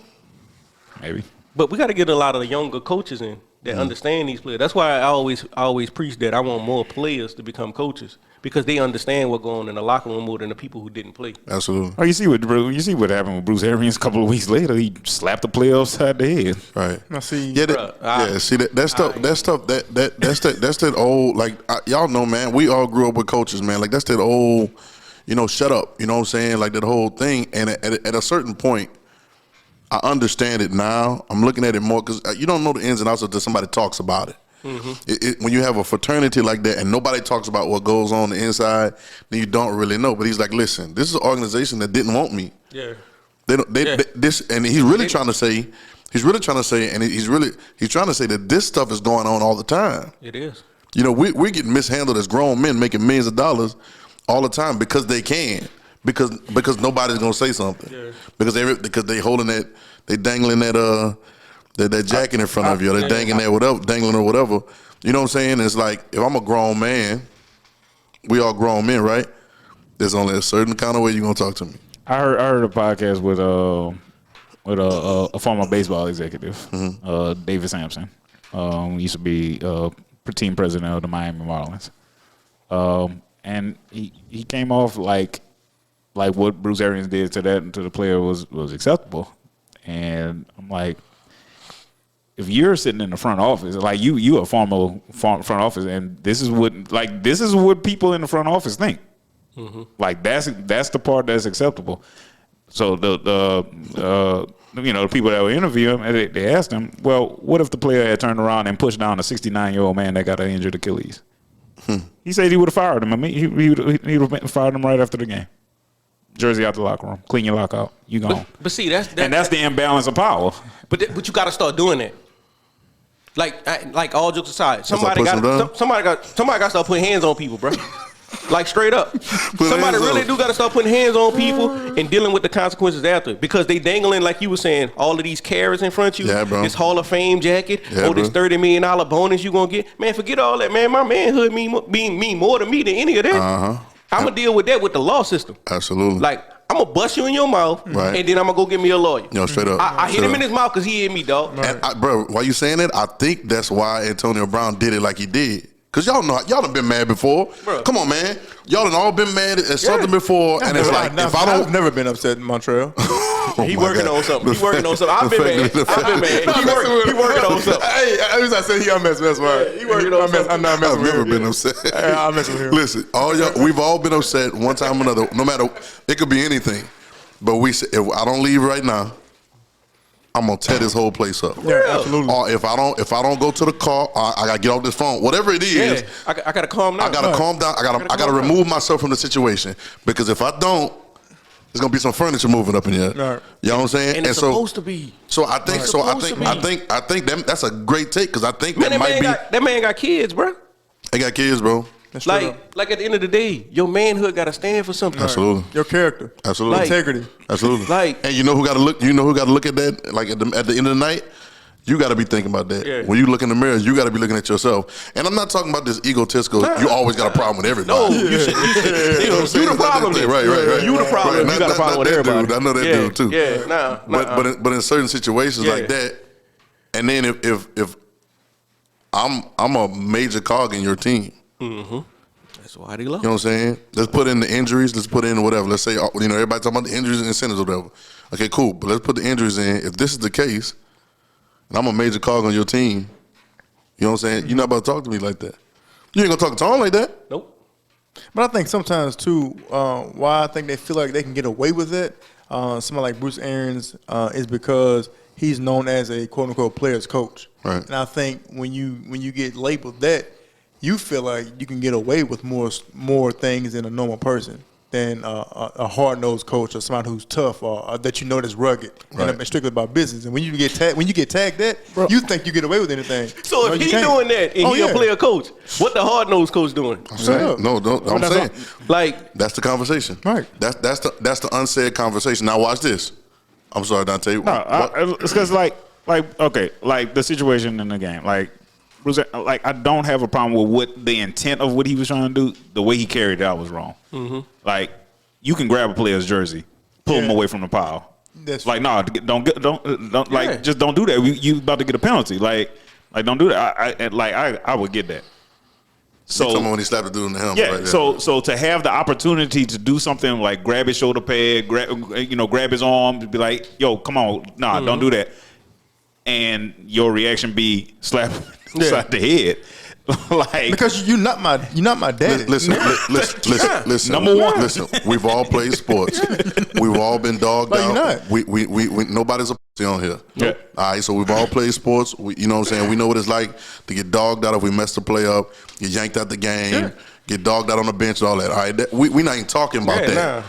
Maybe. But we got to get a lot of the younger coaches in that understand these players. That's why I always preach that I want more players to become coaches because they understand what's going on in the locker room more than the people who didn't play. Absolutely. Oh, you see what happened with Bruce Arians a couple of weeks later. He slapped the player upside the head. Right. I see. Yeah, see that stuff. That's that old like y'all know, man. We all grew up with coaches, man. Like that's that old, shut up. You know what I'm saying? Like that whole thing. And at a certain point, I understand it now. I'm looking at it more because you don't know the ins and outs until somebody talks about it. When you have a fraternity like that and nobody talks about what goes on the inside, then you don't really know. But he's like, listen, this is an organization that didn't want me. Yeah. And he's really trying to say, he's trying to say that this stuff is going on all the time. It is. We're getting mishandled as grown men making millions of dollars all the time because they can. Because nobody's gonna say something. Yeah. Because they holding that, they dangling that jacket in front of you. They dangling or whatever. You know what I'm saying? It's like if I'm a grown man, we all grown men, right? There's only a certain kind of way you're gonna talk to me. I heard a podcast with a former baseball executive, David Sampson. Used to be team president of the Miami Marlins, and he came off like what Bruce Arians did to the player was acceptable. And I'm like, if you're sitting in the front office, like you a formal front office, and this is what people in the front office think. Like that's the part that's acceptable. So the people that were interviewing him, they asked him, well, what if the player had turned around and pushed down a 69-year-old man that got an injured Achilles? He said he would have fired him. I mean, he would have fired him right after the game. Jersey out the locker room. Clean your lockout. You gone. But see, that's the imbalance of power. But you got to start doing that. Like all jokes aside, somebody got to start putting hands on people, bro. Like straight up, somebody really do got to start putting hands on people and dealing with the consequences after, because they dangling, like you were saying, all of these carrots in front of you. Yeah, bro. This Hall of Fame jacket, this $30 million bonus you gonna get. Man, forget all that, man. My manhood mean more to me than any of that. I'm gonna deal with that with the law system. Absolutely. Like, I'm gonna bust you in your mouth, and then I'm gonna go get me a lawyer. Straight up. I hit him in his mouth because he hit me, dog. And bro, why you saying that? I think that's why Antonio Brown did it like he did. Because y'all done been mad before. Bro. Come on, man. Y'all done all been mad at something before, and it's like if I don't. I've never been upset in Montreal. He working on something. He working on something. I've been mad. He working on something. Hey, I said he messing with me. He working on something. I'm not messing I've with him. never been upset. I'm messing with him. Listen, we've all been upset one time or another. No matter, it could be anything. But we say, if I don't leave right now, I'm gonna tear this whole place up. Yeah, absolutely. Or if I don't go to the car, I gotta get off this phone. Whatever it is, I gotta calm down. I gotta calm down. I gotta remove myself from the situation, because if I don't, there's gonna be some furniture moving up in here. Right. You know what I'm saying? And it's supposed to be. So I think that's a great take, because I think Man, that man got kids, bro. They got kids, bro. Like at the end of the day, your manhood gotta stand for something. Absolutely. Your character. Absolutely. Integrity. Absolutely. Like, and you know who got to look. You know who got to look at that. Like at the end of the night, you got to be thinking about that. Yeah. When you look in the mirror, you got to be looking at yourself. And I'm not talking about this egotistical. You always got a problem with everybody. No, you should. You the problem. Right. You the problem. Right. You got a problem with everybody. Dude. I know that dude too. Yeah, But in certain situations like that, and then if I'm a major cog in your team. Mm-hmm. That's why they love. You know what I'm saying? Let's put in the injuries. Let's put in whatever. Let's say, everybody talking about the injuries and incentives or whatever. Okay, cool. But let's put the injuries in. If this is the case, and I'm a major cog on your team, you know what I'm saying? You're not about to talk to me like that. You ain't gonna talk to Tom like that. Nope. But I think sometimes too, why I think they feel like they can get away with it, somebody like Bruce Arians, is because he's known as a quote unquote player's coach. Right. And I think when you get labeled that, you feel like you can get away with more things than a normal person, than a hard-nosed coach or somebody who's tough or that that's rugged and strictly about business. And when you get tagged that, you think you get away with anything. So if he's doing that and he a player coach, what the hard-nosed coach doing? I'm saying, I'm saying, like, that's the conversation. Right. That's the unsaid conversation. Now watch this. I'm sorry, Dante. No, it's because like the situation in the game, like I don't have a problem with what the intent of what he was trying to do. The way he carried it out was wrong. Mm-hmm. Like, you can grab a player's jersey, pull him away from the pile. That's like, no, don't like, just don't do that. You about to get a penalty. Like don't do that. I would get that. So when he slapped the dude in the helmet. Yeah. Right there. So to have the opportunity to do something like grab his shoulder pad, grab his arm, be like, yo, come on, don't do that. And your reaction be slap the head. Like, because you're not my daddy. Listen. Number one. Listen, we've all played sports. We've all been dogged out. We nobody's a pussy on here. Yeah. All right, so we've all played sports. You know what I'm saying? We know what it's like to get dogged out if we mess the play up, get yanked out the game, get dogged out on the bench and all that. All right, we not even talking about that.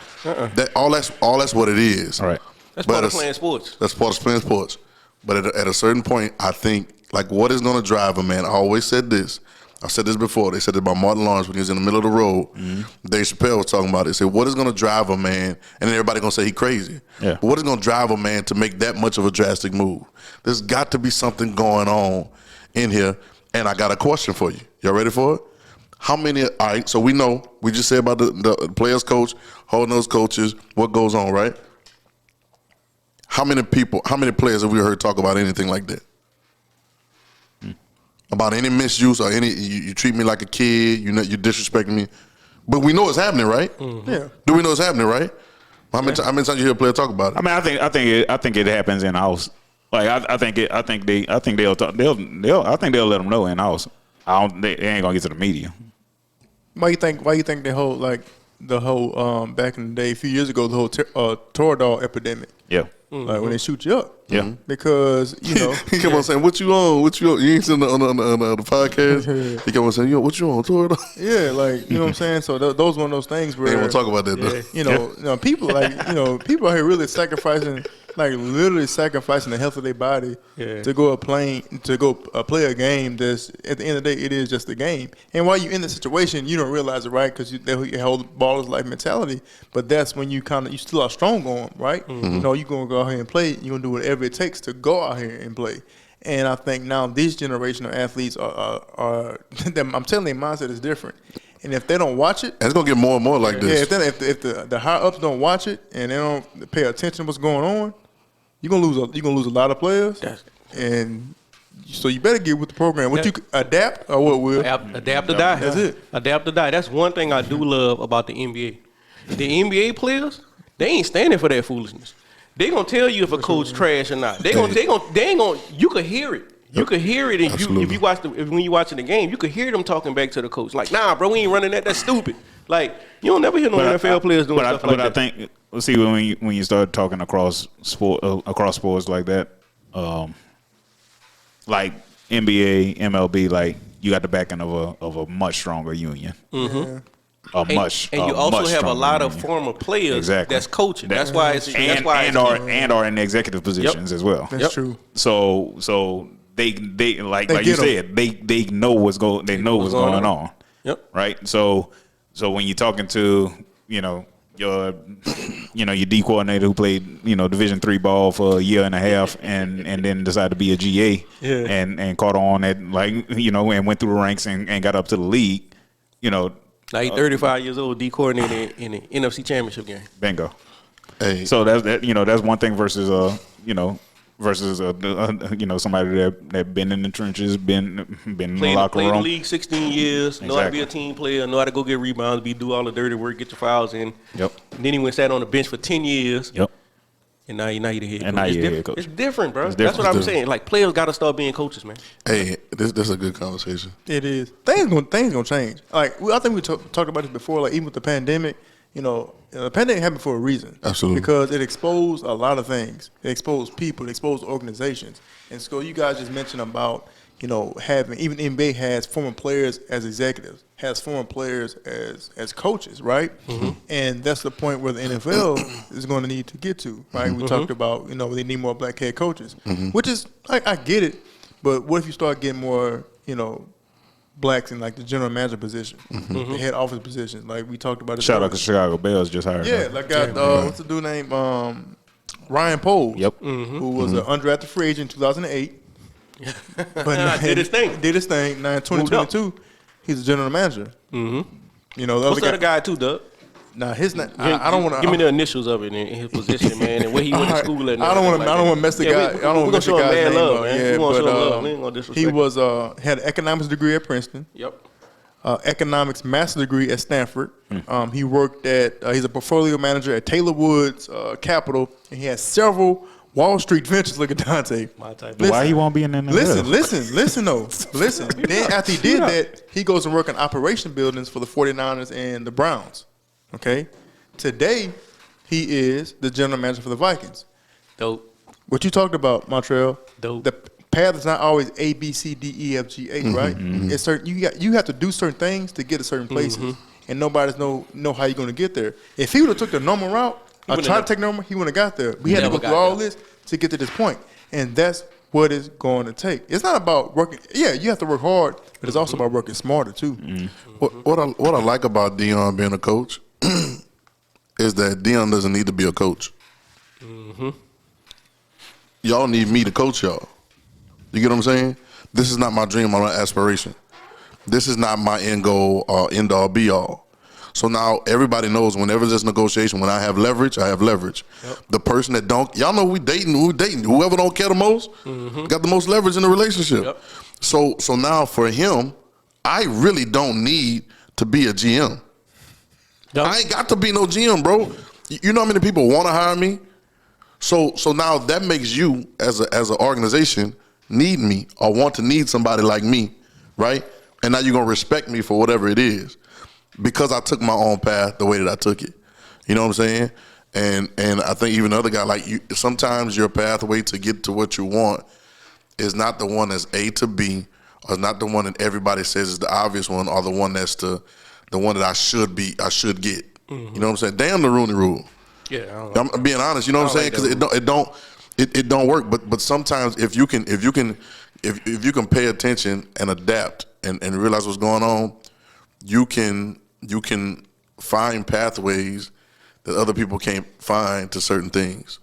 That all that's what it is. All right. That's part of playing sports. That's part of playing sports. But at a certain point, I think, like, what is going to drive a man? I always said this. I've said this before. They said it about Martin Lawrence when he was in the middle of the road. Mm-hmm. Dave Chappelle was talking about it. They said, what is going to drive a man? And then everybody going to say he crazy. Yeah. But what is going to drive a man to make that much of a drastic move? There's got to be something going on in here. And I got a question for you. Y'all ready for it? How many? All right, so we know. We just said about the players coach, holding those coaches, what goes on, right? How many players have we heard talk about anything like that? About any misuse or any you treat me like a kid, you disrespecting me, but we know it's happening, right? Mm-hmm. Yeah. Do we know it's happening, right? How many times you hear a player talk about it? I mean, I think it happens in house. Like I think they'll let them know in house. They ain't gonna get to the media. Why you think the whole back in the day, a few years ago, the whole Toradol epidemic? Yeah. Like when they shoot you up. Yeah. Because, he kept on saying, what you on? You ain't seen on the podcast? He kept on saying, what you on, Toradol? Yeah, like, you know what I'm saying? So those one of those things where, they don't want to talk about that, though. People like, people out here really sacrificing, like literally sacrificing the health of their body to go play a game that's, at the end of the day, it is just a game. And while you're in the situation, you don't realize it, right? Because you hold baller's life mentality. But that's when you still are strong on, right? Mm-hmm. You're going to go out here and play. You're going to do whatever it takes to go out here and play. And I think now these generation of athletes are I'm telling you, their mindset is different. And if they don't watch it, it's gonna get more and more like this. Yeah, if the higher ups don't watch it and they don't pay attention to what's going on, you're gonna lose a lot of players. And So you better get with the program. What you adapt or what will? Adapt or die. That's it. Adapt or die. That's one thing I do love about the NBA. The NBA players, they ain't standing for that foolishness. They gonna tell you if a coach trash or not. They ain't gonna. You could hear it. You could hear it if you watch when you watching the game. You could hear them talking back to the coach like, "Nah, bro, we ain't running that. That's stupid." Like you don't never hear no NFL players doing stuff like that. But I think see when you start talking across sports like that, like NBA, MLB, like you got the backing of a much stronger union. Mm-hmm. And you also have a lot of former players that's coaching. That's why it's are in the executive positions as well. That's true. So they like you said, they know what's going on. Yep. Right. So when you're talking to your D coordinator who played Division III ball for a year and a half and then decided to be a GA and caught on at and went through the ranks and got up to the league. Now he's 35 years old, D coordinator in the NFC Championship game. Bingo. Hey. So that's one thing versus somebody that been in the trenches, been in the locker room. Played in the league 16 years, know how to be a team player, know how to go get rebounds, do all the dirty work, get your fouls in. Yep. And then he went sat on the bench for 10 years. Yep. And now you're the head coach. And now you're the head coach. It's different, bro. It's different. That's what I'm saying. Like players got to start being coaches, man. Hey, this is a good conversation. It is. Things gonna change. Like I think we talked about this before. Like even with the pandemic, the pandemic happened for a reason. Absolutely. Because it exposed a lot of things. It exposed people. It exposed organizations. And so you guys just mentioned about having even the NBA has former players as executives, has former players as coaches, right? Mm-hmm. And that's the point where the NFL is going to need to get to, right? We talked about they need more black head coaches, which is I get it, but what if you start getting more blacks in like the general manager position, the head office positions, like we talked about. Shout out to Chicago Bears just hired. Yeah, like what's the dude named Ryan Poles? Yep. Who was an undrafted free agent in 2008. But did his thing. Now in 2022, he's a general manager. Mm-hmm. What's the other guy too, Doug? Nah, his name. I don't want to give me the initials of it and his position, man, and where he went to school at. I don't want to mess the guy. I don't want to mess the guy's name up. Yeah, but he had an economics degree at Princeton. Yep. Economics master's degree at Stanford. He worked he's a portfolio manager at Taylor Woods Capital, and he has several Wall Street ventures. Look at Dante. Why he won't be in the NFL? Listen though. Listen. Then after he did that, he goes and work in operation buildings for the 49ers and the Browns. Okay? Today, he is the general manager for the Vikings. Dope. What you talked about, Montreal. Dope. The path is not always A, B, C, D, E, F, G, H, right? It's certain. You have to do certain things to get to certain places, and nobody's know how you're going to get there. If he would have took the normal route, I tried to take normal, he wouldn't have got there. We had to go through all this to get to this point, and that's what it's going to take. It's not about working. Yeah, you have to work hard, but it's also about working smarter too. What I like about Dion being a coach is that Dion doesn't need to be a coach. Y'all need me to coach y'all. You get what I'm saying? This is not my dream or my aspiration. This is not my end goal or end all be all. So now everybody knows whenever there's negotiation, when I have leverage, I have leverage. Yep. The person that don't, y'all know we dating. Whoever don't care the most, got the most leverage in the relationship. Yep. So now for him, I really don't need to be a GM. Yep. I ain't got to be no GM, bro. You know how many people want to hire me? So now that makes you as an organization need me or want to need somebody like me, right? And now you're gonna respect me for whatever it is. Because I took my own path the way that I took it. You know what I'm saying? And I think even the other guy, like you, sometimes your pathway to get to what you want is not the one that's A to B, or not the one that everybody says is the obvious one, or the one that's the one that I should get. You know what I'm saying? Damn the Rooney Rule. Yeah, I'm being honest. You know what I'm saying? Because it don't work. But sometimes if you can pay attention and adapt and realize what's going on, you can find pathways that other people can't find to certain things.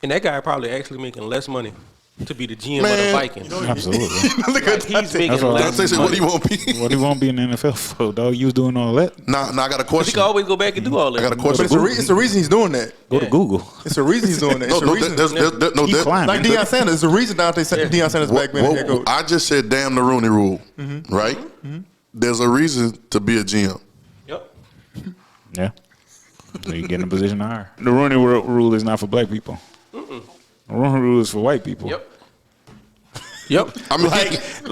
And that guy probably actually making less money to be the GM of the Vikings. Absolutely. Look at He's making That's what less Dante said, what do you money. want me? What do you want to be in the NFL for, dog? You was doing all that? Nah, I got a He question. can always go back and do all that. I got a But question. it's a reason he's doing that. Go to Google. It's a reason he's doing that. No, It's a no, reason. He climbing. Like Deion Sanders. It's a reason Dante Deion Sanders back being head coach. I just said, damn the Rooney Rule, right? There's a reason to be a GM. Yep. Yeah. So you get in a position to hire. The Rooney Rule is not for black people. The Rooney Rule is for white people. Yep. Yep. I mean, It's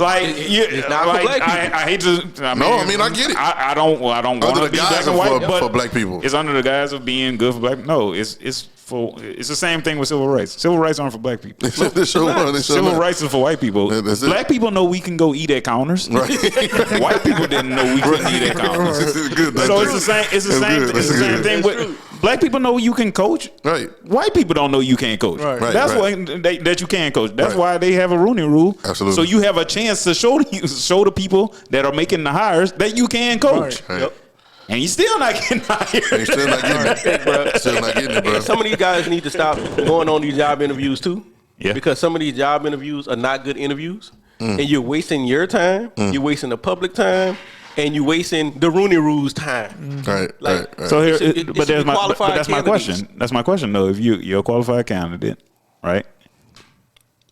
not for black people. I hate to. I get it. I don't want under to the be guise black of and white, for but black people. it's under the guise of being good for black. No, it's the same thing with civil rights. Civil rights aren't for black people. Civil rights is for white people. That's it. Black people know we can go eat at counters. Right. White people didn't know we couldn't eat at counters. Good, So it's the same. It's the same. good. It's the same thing with black people know you can coach. Right. White people don't know you can't coach. Right. That's Right. why that you can coach. That's Right. why they have a Rooney Rule. Absolutely. So you have a chance to show the people that are making the hires that you can coach. Right. Yep. And you still not getting hired. And still not getting it. Still not getting it, bro. And some of these guys need to stop going on these job interviews too. Yeah. Because some of these job interviews are not good interviews. And you're wasting your time, you're wasting the public time, and you're wasting the Rooney Rule's time. Right, Like, right. So here, It should but be that's my qualified candidates. question. That's my question though. If you're a qualified candidate, right?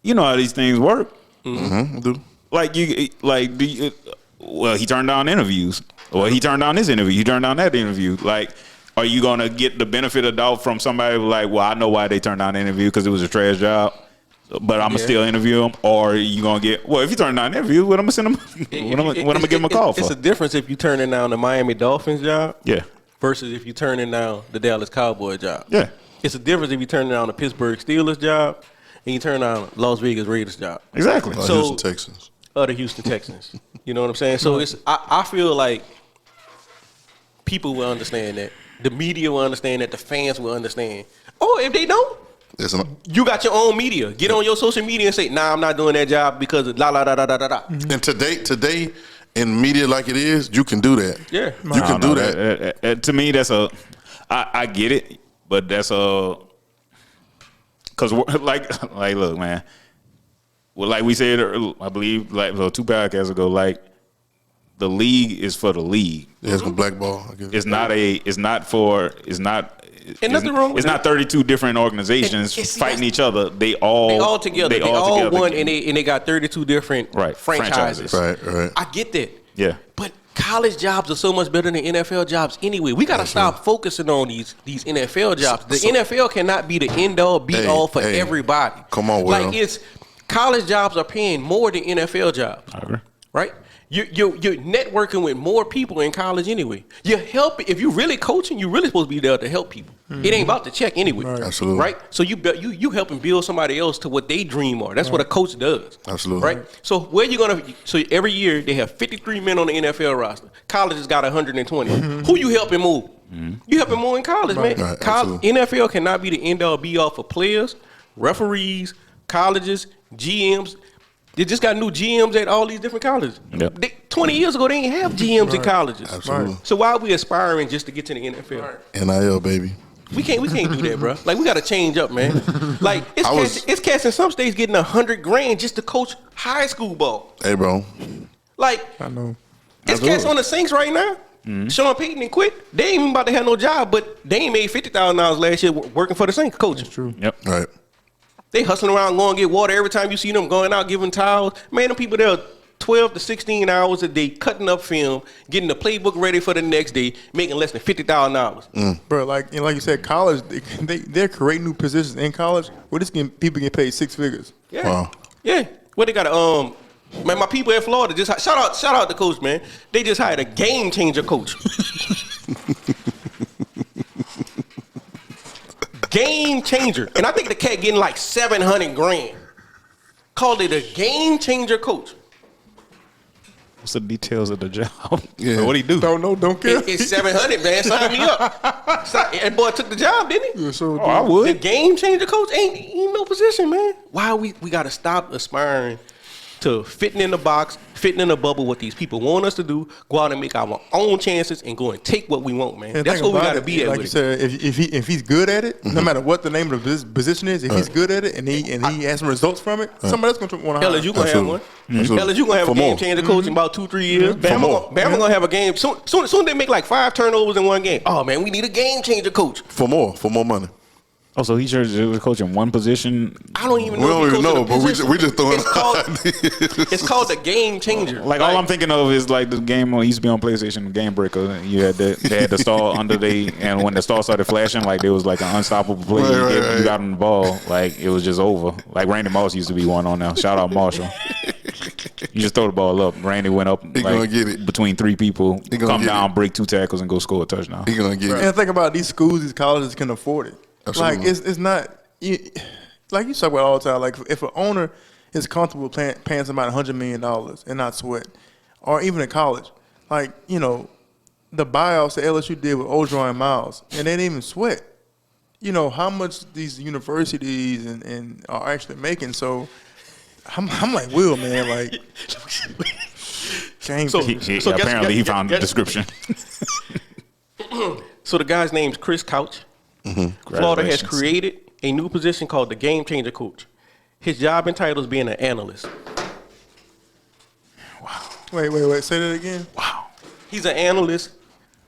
You know how these things work. Dude. Like well, he turned down interviews. Well, he turned down this interview. He turned down that interview. Like, are you gonna get the benefit of doubt from somebody like, well, I know why they turned down the interview because it was a trash job, but I'm gonna still interview him? Or are you gonna get, well, if you turn down the interview, what am I send him? What am I gonna give him a call for? It's a difference if you turning down the Miami Dolphins job Yeah, versus if you turning down the Dallas Cowboy job. yeah, It's a difference if you turning down the Pittsburgh Steelers job and you turn down Las Vegas Raiders job. exactly. So- Houston Texans. The Houston Texans. You know what I'm saying? So I feel like people will understand that. The media will understand that. The fans will understand. Oh, if they don't, you got your own media. Get on your social media and say, nah, I'm not doing that job because of la la da da da da da. And today in media like it is, you can do that. Yeah. You can do that. To me, that's I get it, but that's because like look, man. Well, like we said, I believe, like 2 podcasts ago, like the league is for the league. Yeah, it's gonna blackball. I guess. It's not. It's nothing wrong with It's not 32 different organizations fighting each other. They all together. They all won, and they got 32 different franchises. Right. I get that. Yeah. But college jobs are so much better than NFL jobs anyway. We got to stop focusing on these NFL jobs. The NFL cannot be the end all be all for everybody. Come on, Will. Like college jobs are paying more than NFL jobs. I agree. Right? You're networking with more people in college anyway. If you're really coaching, you're really supposed to be there to help people. It ain't about the check anyway. Right. Absolutely. Right? So you helping build somebody else to what they dream are. That's what a coach does. Absolutely. Right? So so every year they have 53 men on the NFL roster. College has got 120. Who you helping move? You helping move in college, man. Right, NFL cannot be the end all be all for players, referees, colleges, GMs. They just got new GMs at all these different colleges. Yep. 20 years ago, they didn't have GMs in colleges. Absolutely. So why are we aspiring just to get to the NFL? NIL, baby. We can't do that, bro. Like, we got to change up, man. Like, it's cats in some states getting $100,000 just to coach high school ball. Hey, bro. Like, I know. it's cats on the Saints right now. Sean Payton and quit. They ain't even about to have no job, but they ain't made $50,000 last year working for the Saints coaching. That's true. Yep. Right. They hustling around, going to get water every time you see them going out giving towels. Man, them people there 12 to 16 hours a day cutting up film, getting the playbook ready for the next day, making less than $50,000. Bro, like you said, college, they're creating new positions in college where people get paid 6 figures. Yeah. Wow. Yeah. What they got man, my people in Florida just shout out the coach, man. They just hired a game changer coach. Game changer. And I think the cat getting like $700,000. Called it a game changer coach. What's the details of the job? Yeah. So what do you do? Don't know, don't care. It's $700,000, man. Sign me up. That boy took the job, didn't he? Yeah, so I The would. game changer coach ain't no position, man. Why we got to stop aspiring to fitting in the box, fitting in the bubble, what these people want us to do, go out and make our own chances and go and take what we want, man. And that's what we got to be at like with you it. said, if he's good at it, no matter what the name of the position is, if he's good at it and he has some results from it, somebody else gonna want to hire Hell, him. you gonna have one. Hell, you gonna have For a game more. changer coach in about 2-3 years. Bama gonna have a game. Soon they make like 5 turnovers in one game. Oh man, we need a game changer coach. For more money. Oh, so he was coaching one position. I don't even We know. don't if he even know, coached in a but position. we just throwing It's called the game changer. Like all I'm thinking of is like the game on used to be on PlayStation, Game Breaker. You had they had the star under and when the star started flashing, like there was like an unstoppable play. You got on the ball, like it was just over. Like Randy Moss used to be one on there. Shout out Marshall. You just throw the ball up. Randy went up gonna get it. between 3 people, come get down, it. break 2 tackles, and go score a touchdown. He gonna get it. And think about these schools, these colleges can afford it. Absolutely. Like it's not like you talk about all the time. Like if an owner is comfortable paying somebody $100 million and not sweat, or even in college, like the buyouts that LSU did with Ojoy and Miles, and they didn't even sweat. How much these universities and are actually making. So I'm like Will, man, like. Game So apparently he found the description. So the guy's name's Chris Couch. Florida has created a new position called the game changer coach. His job entitles being an analyst. Wait, say that again. Wow. He's an analyst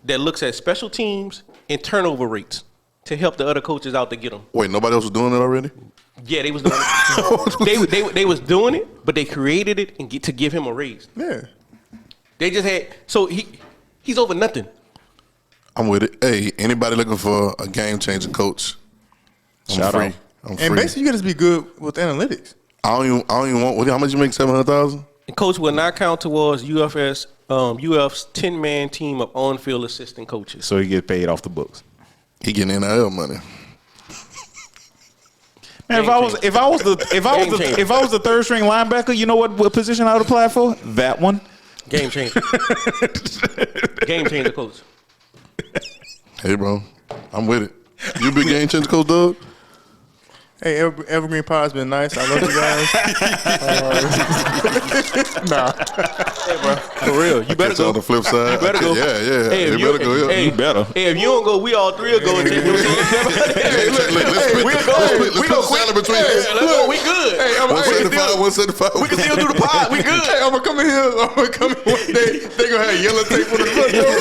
that looks at special teams and turnover rates to help the other coaches out to get them. Wait, nobody else was doing it already? Yeah, they was doing it. they was doing it, but they created it and to give him a raise. Yeah. They just had he's over nothing. I'm with it. Hey, anybody looking for a game changing coach? Shout out. I'm free. And basically, you got to be good with analytics. I don't even want. How much you make? 700,000. And coach will not count towards UF's 10-man team of on-field assistant coaches. So he get paid off the books. He getting NIL money. Man, if I was the 3rd string linebacker, you know what position I would apply for? That one. Game changer. Game changer coach. Hey, bro, I'm with it. You big game changer coach, Doug? Hey, Evergreen Pod's been nice. I love you guys. Hey, bro, for real. You better Catch you go. on the flip side. You better go. Yeah. Hey, you better go. Yeah. Hey, You better. Hey, if you don't go, we all 3 will go. Let's split the salad between us. We good. Hey, 175. We can still do the pod. We good. Hey, I'm gonna come in here. one day. They gonna have yellow tape on the front door.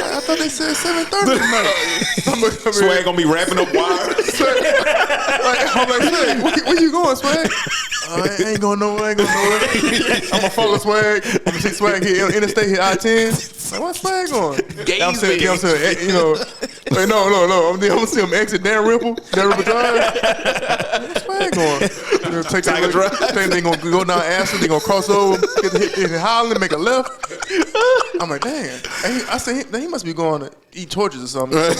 I thought they said 7:30 tonight. I'm gonna come in. Swag gonna be wrapping up wires. I'm like, Swag, where you going, Swag? I ain't going nowhere. I'm gonna follow Swag. I'm gonna see Swag here, interstate here, I-10. Like, what's Swag going? I'm saying, wait, no. I'm gonna see him exit Dan Ripple Drive. What's Swag going? Take that drive. They gonna go down Ashland. They gonna cross over, get the hit in Holland, make a left. I'm like, dang. I said, he must be going to eat torches or something. He's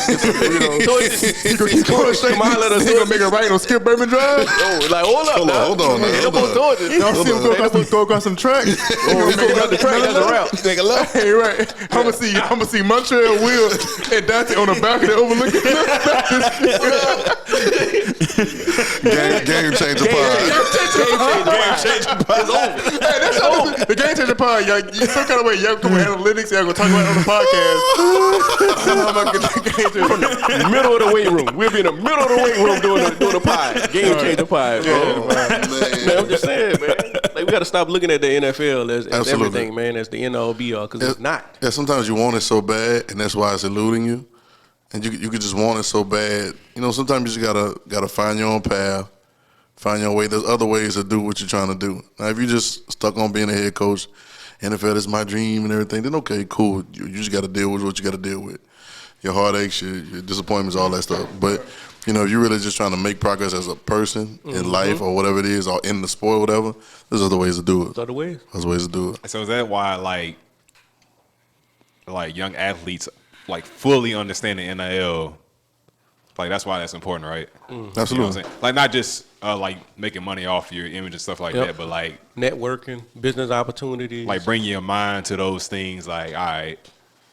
going straight. He gonna make a right on Skip Bourbon Drive. Hold on. Don't see him go across some tracks. He's going up the track. That's a route. Make a left. Hey, right. I'm gonna see Montreal, Will, and Dante on the balcony overlooking. Game changer pod. Game changer pod. It's over. Hey, that's over. The game changer pod. Y'all, some kind of way, y'all come with analytics. Y'all gonna talk about it on the podcast. I'm gonna get the game changer. Middle of the weight room. We'll be in the middle of the weight room doing the pod. Game changer pod. Bro. Man, I'm just saying, man. Like we gotta stop looking at the NFL as everything, man, as the end all be all, because it's not. Yeah, sometimes you want it so bad, and that's why it's eluding you. And you could just want it so bad. Sometimes you just gotta find your own path, find your way. There's other ways to do what you're trying to do. Now, if you're just stuck on being a head coach, NFL is my dream and everything, then okay, cool. You just got to deal with what you got to deal with. Your heartaches, your disappointments, all that stuff. But, if you're really just trying to make progress as a person in life or whatever it is, or in the sport or whatever, there's other ways to do it. Other ways? There's ways to do it. So is that why, like young athletes, fully understand the NIL? That's why that's important, right? Absolutely. You know what I'm saying? Not just making money off your image and stuff like that, but networking, business opportunities. Bring your mind to those things. All right,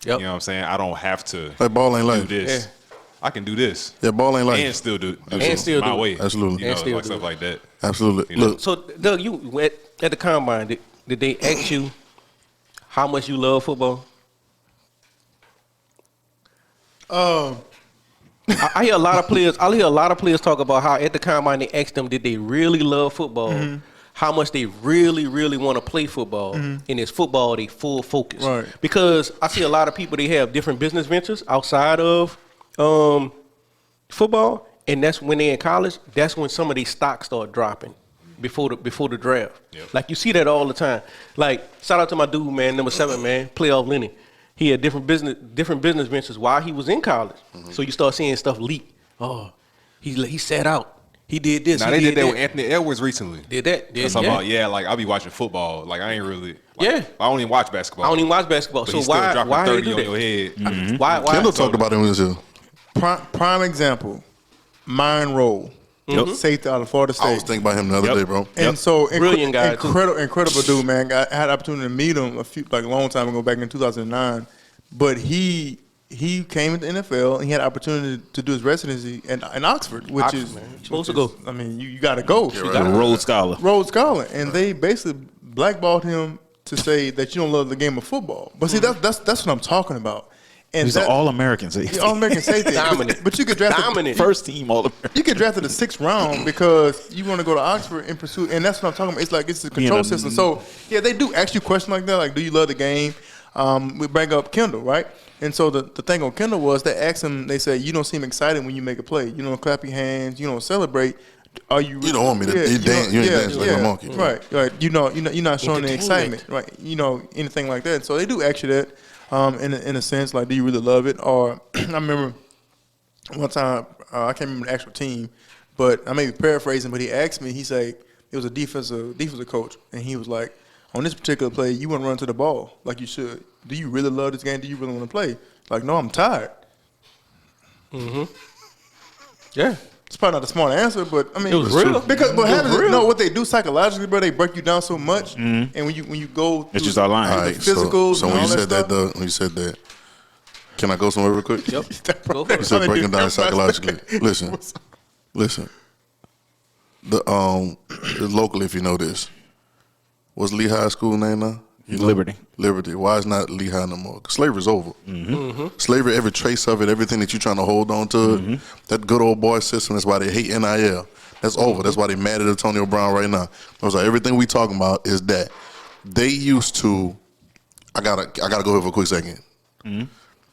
Yep. you know what I'm saying? I don't have to Ball ain't do life. this. I can do this. Yeah, ball ain't like And still do And still my do it. way. Absolutely. You And know, still like do stuff it. like that. Absolutely. You know? Look, So, Doug, you at the combine, did they ask you how much you love football? I hear a lot of players. I hear a lot of players talk about how at the combine they asked them, did they really love football? How much they really, really want to play football, and is football their full focus? Right. Because I see a lot of people, they have different business ventures outside of football, and that's when they're in college. That's when some of these stocks start dropping before the draft. Yep. Like you see that all the time. Like shout out to my dude, man, number 7, man, playoff Lenny. He had different business ventures while he was in college. So you start seeing stuff leak. Oh, he sat out. He did this. Now he they did that that with Anthony Edwards recently. Did that? Did, That's about like I be watching football. Like I ain't really. Like, Yeah. I don't even watch basketball. I don't even watch basketball. But so he's still why dropping he 30 do on that? your head. Why? Kendall talked about him in his Prime example, Mine Roll, safety out of Florida State. I was thinking about him the other day, bro. And so Brilliant guy, too. incredible dude, man. I had the opportunity to meet him a long time ago, back in 2009. But he came into the NFL and he had the opportunity to do his residency in Oxford, which Oxford, is man. You're supposed to go. I mean, you got to go. right. A Rhodes Scholar. Rhodes Scholar, and they basically blackballed him to say that you don't love the game of football. But see, that's what I'm talking about. And He's an All-American safety. All-American safety. Dominant. But you get drafted. Dominant. First team All-American. You get drafted the 6th round because you want to go to Oxford and pursue, and that's what I'm talking about. It's like it's a control a- system. So yeah, they do ask you questions like that, like, do you love the game? We bring up Kendall, right? And so the thing on Kendall was they asked him. They said, you don't seem excited when you make a play. You don't clap your hands. You don't celebrate. Are you? You don't want me to- you dance like a monkey. Right. You're not showing the excitement, right? Anything like that. So they do ask you that, in a sense, like, do you really love it? Or I remember one time, I can't remember the actual team, but I may be paraphrasing, but he asked me, he said, it was a defensive coach, and he was like, on this particular play, you want to run to the ball like you should. Do you really love this game? Do you really want to play? Like, no, I'm tired. Yeah. It's probably not a smart answer, but I mean, It was real. Because what they do psychologically, bro, they break you down so much, and when you go, It's just our line. All the right, physicals. so and when all you said stuff, that, when you said that, can I go somewhere real quick? Yep. Go for You it. said breaking down psychologically. Listen. The locally, if you know this, what's Lee High School name now? You know? Liberty. Liberty. Why is not Lee High no more? 'Cause slavery's over. Slavery, every trace of it, everything that you're trying to hold on to, that good old boy system. That's why they hate NIL. That's over. That's why they mad at Antonio Brown right now. That's why everything we talking about is that they used to. I gotta go here for a quick second.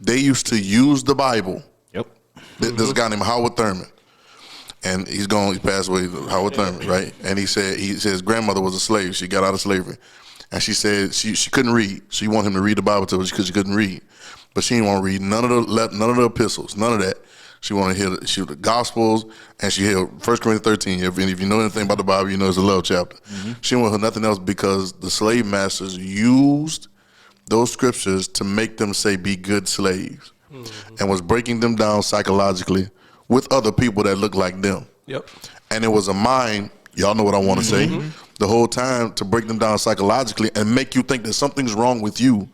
They used to use the Bible. Yep. There's a guy named Howard Thurman, and he's gone. He passed away. Howard Thurman, right? And he said his grandmother was a slave. She got out of slavery, and she said she couldn't read. She wanted him to read the Bible to her because she couldn't read, but she didn't want to read none of the epistles, none of that. She wanted to hear the Gospels, and she heard 1 Corinthians 13. If you know anything about the Bible, you know it's a love chapter. She didn't want to hear nothing else because the slave masters used those scriptures to make them say be good slaves, and was breaking them down psychologically with other people that look like them. Yep. And it was a mind, y'all know what I want to say, the whole time to break them down psychologically and make you think that something's wrong with you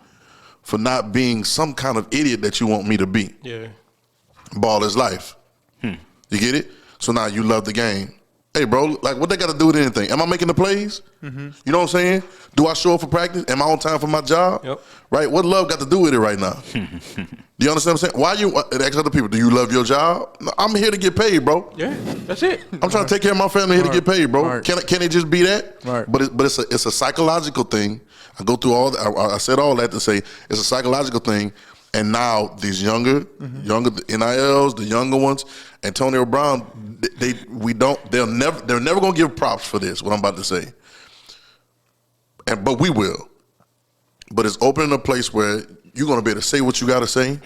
for not being some kind of idiot that you want me to be. Yeah. Ball is life. You get it? So now you love the game. Hey, bro, like what they got to do with anything? Am I making the plays? You know what I'm saying? Do I show up for practice? Am I on time for my job? Yep. Right? What love got to do with it right now? Do you understand what I'm saying? Why you ask other people, do you love your job? No, I'm here to get paid, bro. Yeah. That's it. I'm trying to take care of my family, here to get paid, bro. Right. Can it just be that? Right. But it's a psychological thing. I go through all that. I said all that to say it's a psychological thing. And now these younger NILs, the younger ones, Antonio Brown, they're never gonna give props for this. What I'm about to say, but we will. But it's opening a place where you're gonna be able to say what you gotta say.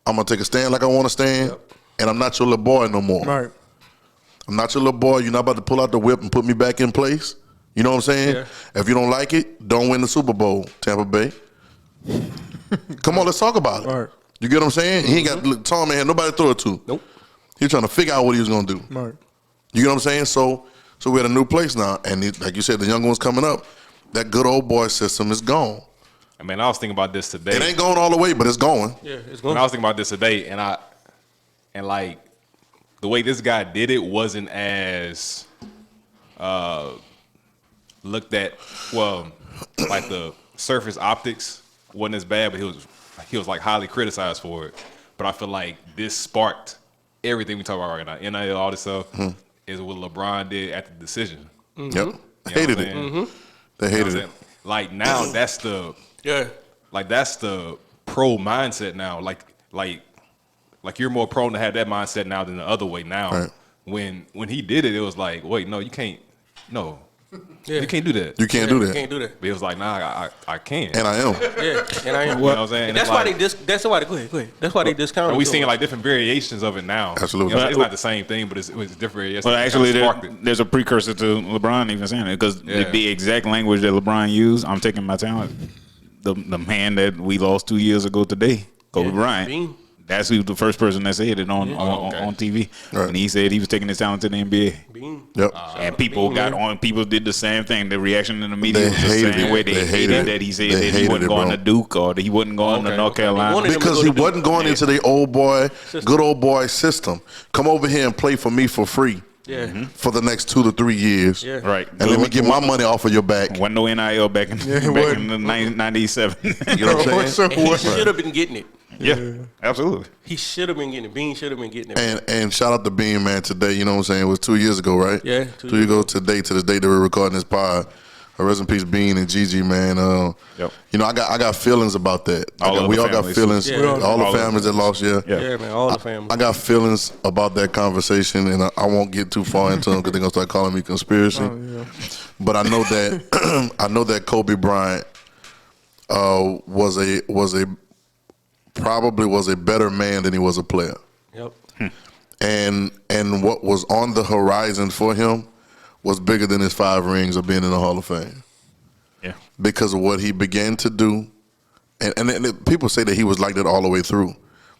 I'm gonna take a stand like I want to stand, and I'm not your little boy no more. right. I'm not your little boy. You're not about to pull out the whip and put me back in place. You know what I'm saying? Yeah. If you don't like it, don't win the Super Bowl, Tampa Bay. Come on, let's talk about it. Right. You get what I'm saying? He ain't got Tom man, nobody to throw it to. Nope. He was trying to figure out what he was gonna do. Right. You get what I'm saying? So we're at a new place now, and like you said, the young ones coming up. That good old boy system is gone. I mean, I was thinking about this today. It ain't going all the way, but it's going. Yeah. It's When going. I was thinking about this today, and And like the way this guy did it wasn't as looked at. Well, like the surface optics wasn't as bad, but he was like highly criticized for it. But I feel like this sparked everything we talk about right now. NIL, all this stuff is what LeBron did at the decision. Yep, You know hated what it. I'm saying? They hated it. Like now, that's the that's the pro mindset now. Like you're more prone to have that mindset now than the other way now. Right. When he did it, it was like, wait, no, you can't. No, you can't do that. You can't do that. Can't do that. But it was like, nah, I can. And I am. Yeah, and I am. You know what I'm saying? And that's why they go ahead. That's why they discounted. And we it so seeing much. like different variations of it now. Absolutely. You know, it's not the same thing, but it's different variations. Well, actually, Sparked it. there's a precursor to LeBron even saying it because the exact language that LeBron used, I'm taking my talent. The man that we lost 2 years ago today, Kobe Bryant. Bean. That's who the first person that said it on TV. Right. And he said he was taking his talent to the NBA. Bean. Yep. And people got on. People did the same thing. The reaction in the media They was the hated same it. way. They hated that he said They that he hated wasn't it, going bro. to Duke or that he wasn't going to North Carolina. wanted him to Because go he to Duke. wasn't going into the good old boy system. Come over here and play for me for free. Yeah. For the next 2 to 3 years. Yeah. Right. And let me get my money off of your back. Wasn't no NIL back in the 97. You know what I'm saying? And he should have been getting it. Yeah, absolutely. He should have been getting it. Bean should have been getting it. And shout out to Bean, man, today. You know what I'm saying? It was 2 years ago, right? Yeah, 2 years ago today, to this day that we're recording this pod. Rest in peace, Bean and Gigi, man. Yep. You know, I got feelings about that. All We the all got families. feelings. Yeah. All the families that lost, Yeah. Yeah, man. All the family. I got feelings about that conversation, and I won't get too far into them because they're gonna start calling me conspiracy. But I know that I know that Kobe Bryant was a better man than he was a player. Yep. And what was on the horizon for him was bigger than his 5 rings of being in the Hall of Fame. Yeah. Because of what he began to do, and people say that he was like that all the way through.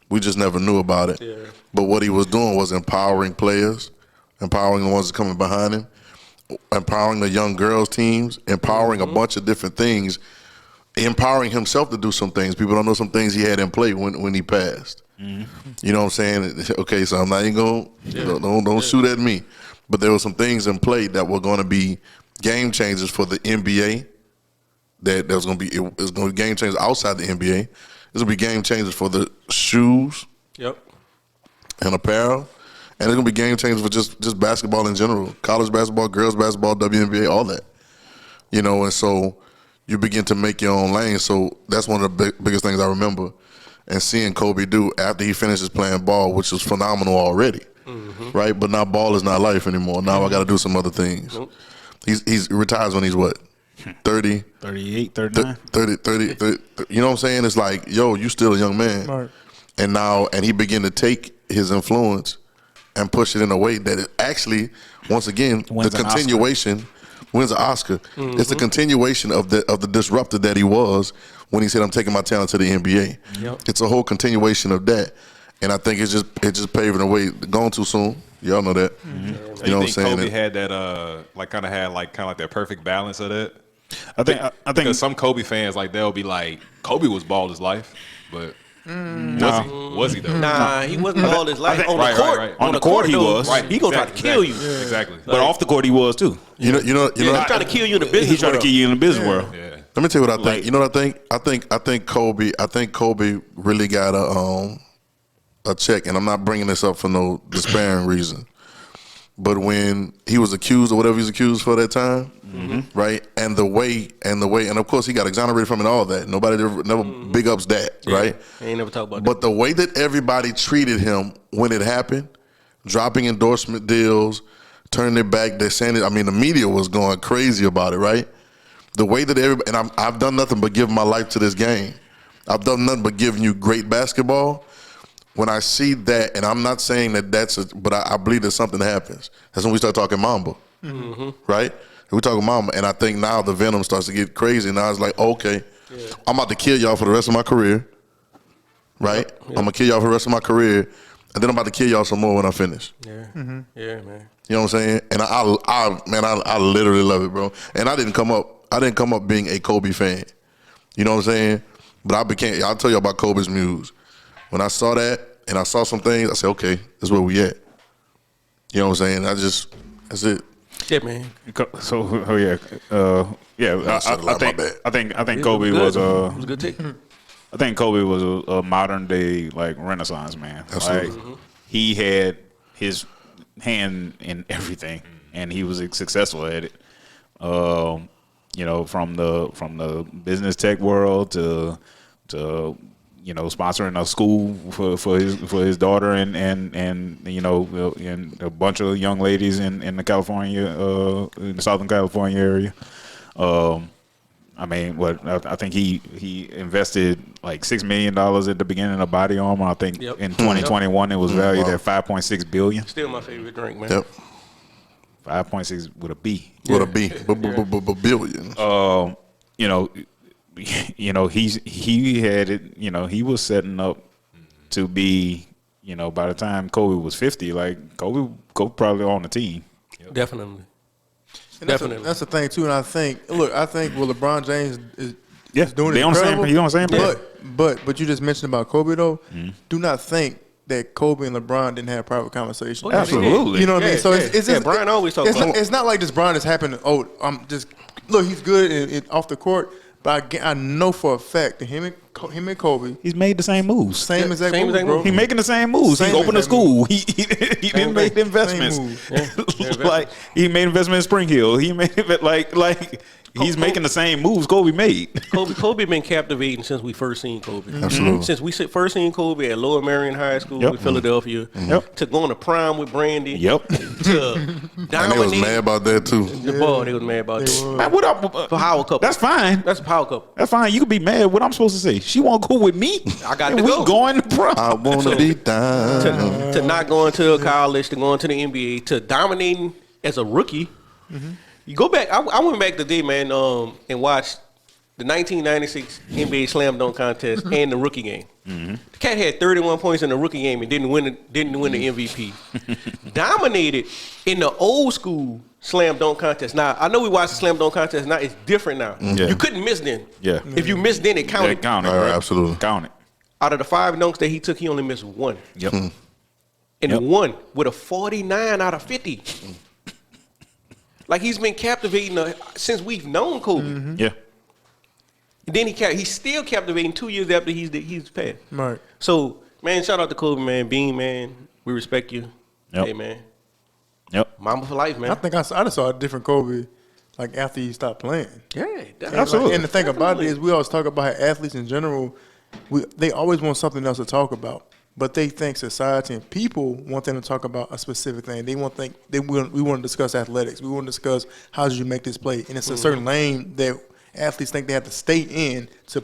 We just never knew about it. Yeah. But what he was doing was empowering players, empowering the ones that coming behind him, empowering the young girls teams, empowering a bunch of different things, empowering himself to do some things. People don't know some things he had in play when he passed. You know what I'm saying? Okay, so I'm not even going don't shoot at me. But there were some things in play that were going to be game changers for the NBA. It was going to be game changers outside the NBA. It's going to be game changers for the shoes Yep. and apparel. And it's going to be game changers for just basketball in general. College basketball, girls basketball, WNBA, all that. You know, and so you begin to make your own lane. So that's one of the biggest things I remember. And seeing Kobe do after he finishes playing ball, which was phenomenal already. Right? But now ball is not life anymore. Now I got to do some other things. Nope. He retires when he's what? 30? 38, 39. 30. You know what I'm saying? It's like, yo, you still a young man. Right. And he began to take his influence and push it in a way that it actually, once again, Wins the an Oscar. continuation wins an Oscar. It's the continuation of the disruptor that he was when he said, I'm taking my talent to the NBA. Yep. It's a whole continuation of that. And I think it's just paving the way. Gone too soon. Y'all know that. You know what I'm think saying? Kobe had that kind of that perfect balance of that? I think Because some Kobe fans, like, they'll be like, Kobe was bald his life, but was he though? Nah, he wasn't all his life. On Right, the court, right. On the court, he though, was. Right. He gonna try to kill you. Exactly. but off the court he was too. You know. He's trying to kill you in the business. He tried to world. kill you in the business world. Yeah. Let me tell you what I think. Like- You know what I think? I think Kobe really got a check, and I'm not bringing this up for no despairing reason. But when he was accused of whatever he was accused for that time, right? And the way, and of course he got exonerated from it, all that. Nobody never big ups that, right? I ain't never talk about that. But the way that everybody treated him when it happened, dropping endorsement deals, turning their back, they're saying it. I mean, the media was going crazy about it, right? The way that everybody, and I've done nothing but give my life to this game. I've done nothing but giving you great basketball. When I see that, and I'm not saying but I believe that something happens. That's when we start talking Mamba, right? We talking Mamba, and I think now the venom starts to get crazy. Now it's like, okay, I'm about to kill y'all for the rest of my career, right? I'm gonna kill y'all for the rest of my career, and then I'm about to kill y'all some more when I finish. Yeah, yeah, man. You know what I'm saying? And I literally love it, bro. And I didn't come up being a Kobe fan. You know what I'm saying? But I'll tell you about Kobe's muse. When I saw that and I saw some things. I said, okay, that's where we at. You know what I'm saying? That's it. Yeah, man. So, I think Kobe was It was a good take. I think Kobe was a modern day like Renaissance man. Absolutely. Like he had his hand in everything, and he was successful at it. You know, from the business tech world to you know, sponsoring a school for his daughter and you know, and a bunch of young ladies in the California in the Southern California area. I mean, I think he invested like $6 million at the beginning of Body Armor. I think in 2021 it was valued at $5.6 billion. Still my favorite drink, man. Yep. 5.6 with a B. With a B. Billion. You know, he had it. You know, he was setting up to be. You know, by the time Kobe was 50, like Kobe probably on the team. Definitely. And Definitely. That's the thing too, and I think LeBron James is doing they it on the same. incredible. He on the same page. But you just mentioned about Kobe though. Do not think that Kobe and LeBron didn't have private conversations. Oh, yeah, Absolutely. You know what I mean? So it's just, Brian always talks about. it's not like this Brian is happening. Oh, I'm just look. He's good off the court, but I know for a fact that him and Kobe, He's made the same moves. same exact same move, exact bro. move. He making the same moves. Same he opened a exact school. He didn't make the investments. Same Like he made investment in Spring Hill. He made it like he's making the same moves Kobe made. Kobe been captivating since we first seen Kobe. Absolutely. Since we first seen Kobe at Lower Merion High School Yep. with Philadelphia, to going to prime with Brandy, Yep. to And they was dominate mad about that too. the ball. They was mad about that. Man, what up? For Howard couple. That's fine. That's a power couple. That's fine. You can be mad. What I'm supposed to say? She won't go with me. I got And to we go. going to prom. I wanna be down. To not going to college, to going to the NBA, to dominating as a rookie. You go back. I went back today, man, and watched the 1996 NBA Slam Dunk Contest and the rookie game. The cat had 31 points in the rookie game and didn't win the MVP. Dominated in the old school Slam Dunk Contest. Now I know we watched the Slam Dunk Contest. Now it's different now. Yeah. You couldn't miss then. Yeah. If you missed then, it counted. Yeah, count it. All right, bro. absolutely. Count it. Out of the 5 dunks that he took, he only missed 1. Yep. And Yep. won with a 49 out of 50. Like he's been captivating since we've known Kobe. Yeah. And then he's still captivating 2 years after he's passed. Right. So, man, shout out to Kobe, man. Bean, man, we respect you. Yep. Hey, man. Yep. Mama for life, man. I think I just saw a different Kobe, like after he stopped playing. Yeah, And, Absolutely. and the thing about it is, we always talk about how athletes in general, they always want something else to talk about. But they think society and people want them to talk about a specific thing. We want to discuss athletics. We want to discuss how did you make this play, and it's a certain lane that athletes think they have to stay in to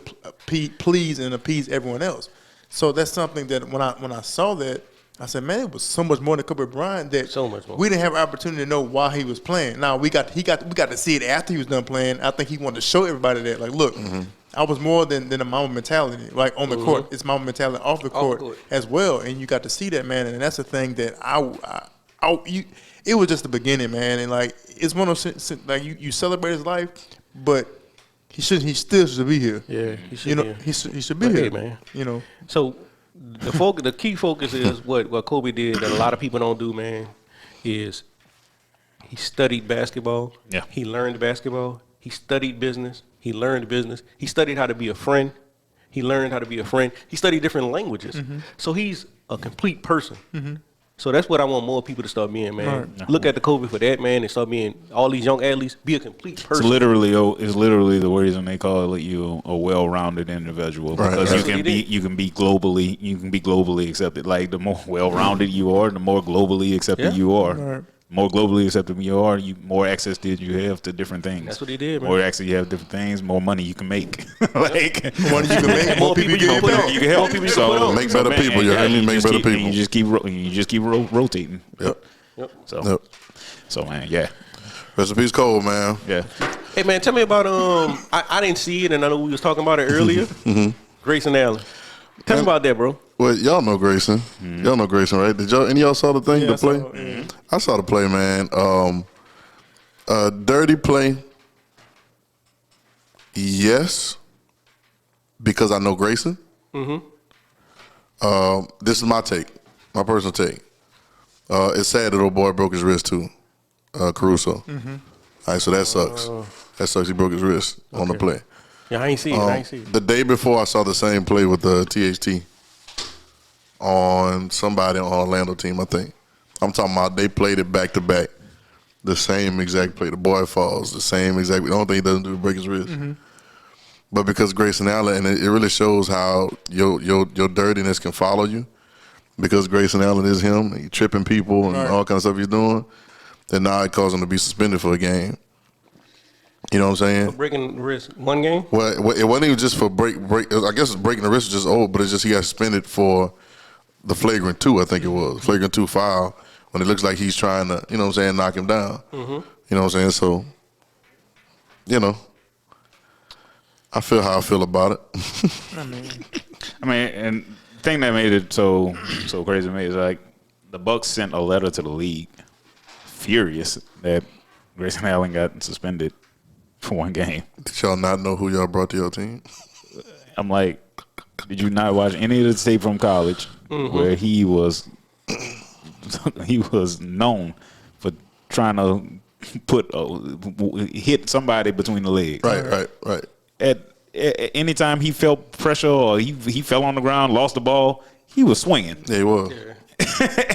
please and appease everyone else. So that's something that when I saw that, I said, man, it was so much more than Kobe Bryant that So much more. we didn't have an opportunity to know why he was playing. Now we got to see it after he was done playing. I think he wanted to show everybody that, like, look, I was more than a Mamba mentality. Like on the court, it's Mamba mentality off the court as well. And you got to see that, man. And that's the thing that it was just the beginning, man. And like it's one of those, like you celebrate his life, but he still should be here. Yeah, he should You know, be here. he should be But, here, hey, man. You know. So the key focus is what Kobe did that a lot of people don't do, man, is he studied basketball. Yeah. He learned basketball. He studied business. He learned business. He studied how to be a friend. He learned how to be a friend. He studied different languages. So he's a complete person. So that's what I want more people to start being, man. Right. Look at the Kobe for that, man, and start being all these young athletes. Be a complete It's person. literally the reason they call you a well-rounded individual, Right. because That's you can be globally accepted. Like the more well-rounded you are, the more globally accepted Yeah. you are. Right. More globally accepted you are, more access did you have to different things. That's what he did, man. More access you have to different things, more money you can make. Like More money you can make, more people you can put help. on. you can help. More people you can put on. Make better people, you heard me? Make better people. You just keep rotating. Yep. So Yep. so man, yeah, Rest in peace, Cole, man. yeah. Hey, man, tell me about I didn't see it, and I know we was talking about it earlier. Grayson Allen. Tell me about that, bro. Well, y'all know Grayson. Y'all know Grayson, right? Did any of y'all saw the thing, Yeah, the I saw play? it, I saw the play, man. Dirty play. Yes, because I know Grayson. This is my take, my personal take. It's sad that old boy broke his wrist too, Caruso. Mm-hmm. All right, so that sucks. That sucks. He broke his wrist on the play. Yeah, I ain't see it. The day before, I saw the same play with the THT on somebody on Orlando team, I think. I'm talking about they played it back to back. The same exact play. The boy falls. The same exact. The only thing he doesn't do is break his wrist. Mm-hmm. But because Grayson Allen, and it really shows how your dirtiness can follow you. Because Grayson Allen is him, he tripping people and all kind of stuff he's doing. Then now it caused him to be suspended for a game. You know what I'm saying? For breaking the wrist, one game? Well, it wasn't even just for break. I guess breaking the wrist was just old, but it's just he got suspended for the flagrant 2, I think it was. Flagrant 2 foul when it looks like he's trying to, you know what I'm saying, knock him down. Mm-hmm. You know what I'm saying? So, you know, I feel how I feel about it. I mean, and the thing that made it so crazy to me is like the Bucks sent a letter to the league, furious that Grayson Allen got suspended for one game. Did y'all not know who y'all brought to your team? I'm like, did you not watch any of the tape from college where he was known for trying to hit somebody between the legs? Right. At any time he felt pressure or he fell on the ground, lost the ball, he was swinging. Yeah, he was.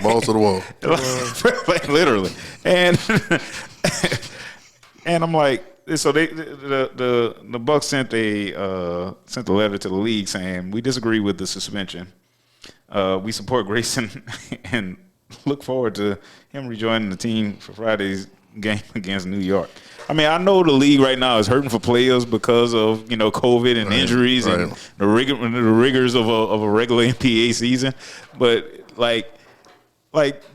Balls to the wall. Like, literally. And I'm like, so the Bucks sent a letter to the league saying we disagree with the suspension. We support Grayson and look forward to him rejoining the team for Friday's game against New York. I mean, I know the league right now is hurting for players because of COVID and injuries and the rigors of a regular NBA season, but like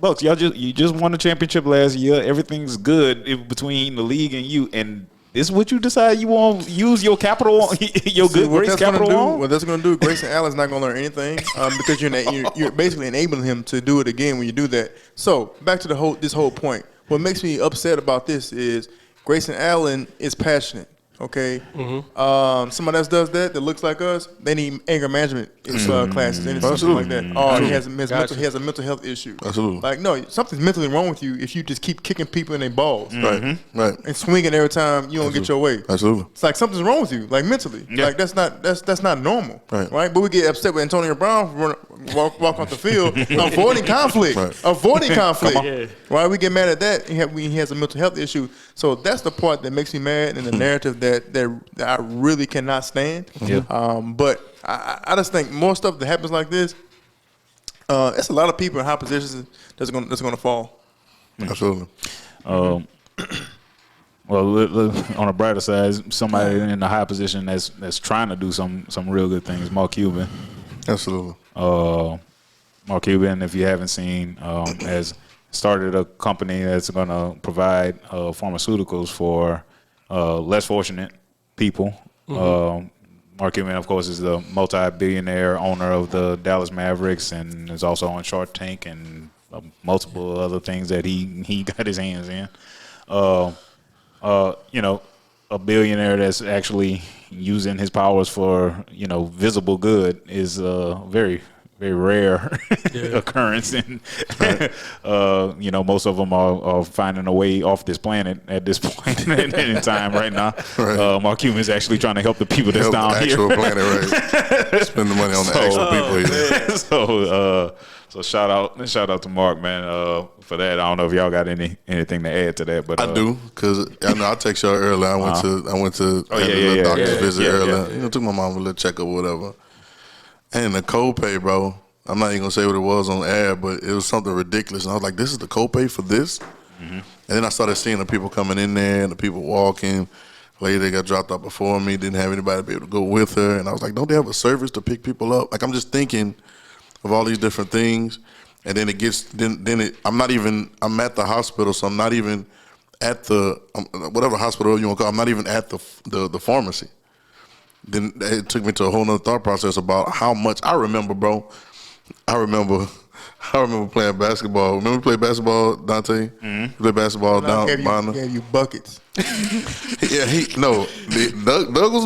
Bucks, you just won the championship last year. Everything's good between the league and you, and this is what you decide you want to use your capital, your good grace capital on? What that's going to do, Grayson Allen's not going to learn anything because you're basically enabling him to do it again when you do that. So back to this whole point. What makes me upset about this is Grayson Allen is passionate. Okay, somebody else does that looks like us. They need anger management classes, anything something like that. Oh, he has a mental health issue. Absolutely. Like, no, something's mentally wrong with you if you just keep kicking people in their balls, Right. and swinging every time you don't get your way. Absolutely. It's like something's wrong with you, like mentally. Yeah. Like that's not normal, Right. But we get upset with Antonio Brown walk off the field, avoiding conflict, Right? We get mad at that. He has a mental health issue. So that's the part that makes me mad, and the narrative that I really cannot stand. Yeah. But I just think more stuff that happens like this, it's a lot of people in high positions that's gonna fall. Absolutely. Well, on the brighter side, somebody in a high position that's trying to do some real good things. Mark Cuban. Absolutely. Mark Cuban, if you haven't seen, has started a company that's going to provide pharmaceuticals for less fortunate people. Mark Cuban, of course, is the multi-billionaire owner of the Dallas Mavericks and is also on Shark Tank and multiple other things that he got his hands in. A billionaire that's actually using his powers for, visible good is very, very rare occurrence. And, most of them are finding a way off this planet at this point in time right now. Right. Mark Cuban is actually trying to help the people that's down here. Actual planet, right? Spend the money on the actual people here. So shout out to Mark, man, for that. I don't know if y'all got anything to add to that, but I do, because I know I text y'all earlier. I went to a doctor's visit earlier. Took my mom a little checkup or whatever. And the copay, bro, I'm not even gonna say what it was on air, but it was something ridiculous. And I was like, "This is the copay for this?" And then I started seeing the people coming in there, and the people walking. Lady that got dropped off before me didn't have anybody to be able to go with her, and I was like, "Don't they have a service to pick people up?" Like, I'm just thinking of all these different things, and then it gets I'm at the hospital, so I'm not even at the whatever hospital you want to call. I'm not even at the pharmacy. Then it took me to a whole nother thought process about how much I remember, bro. I remember I remember playing basketball. Remember we played basketball, Dante? We played basketball down Gave you buckets. Yeah, Doug was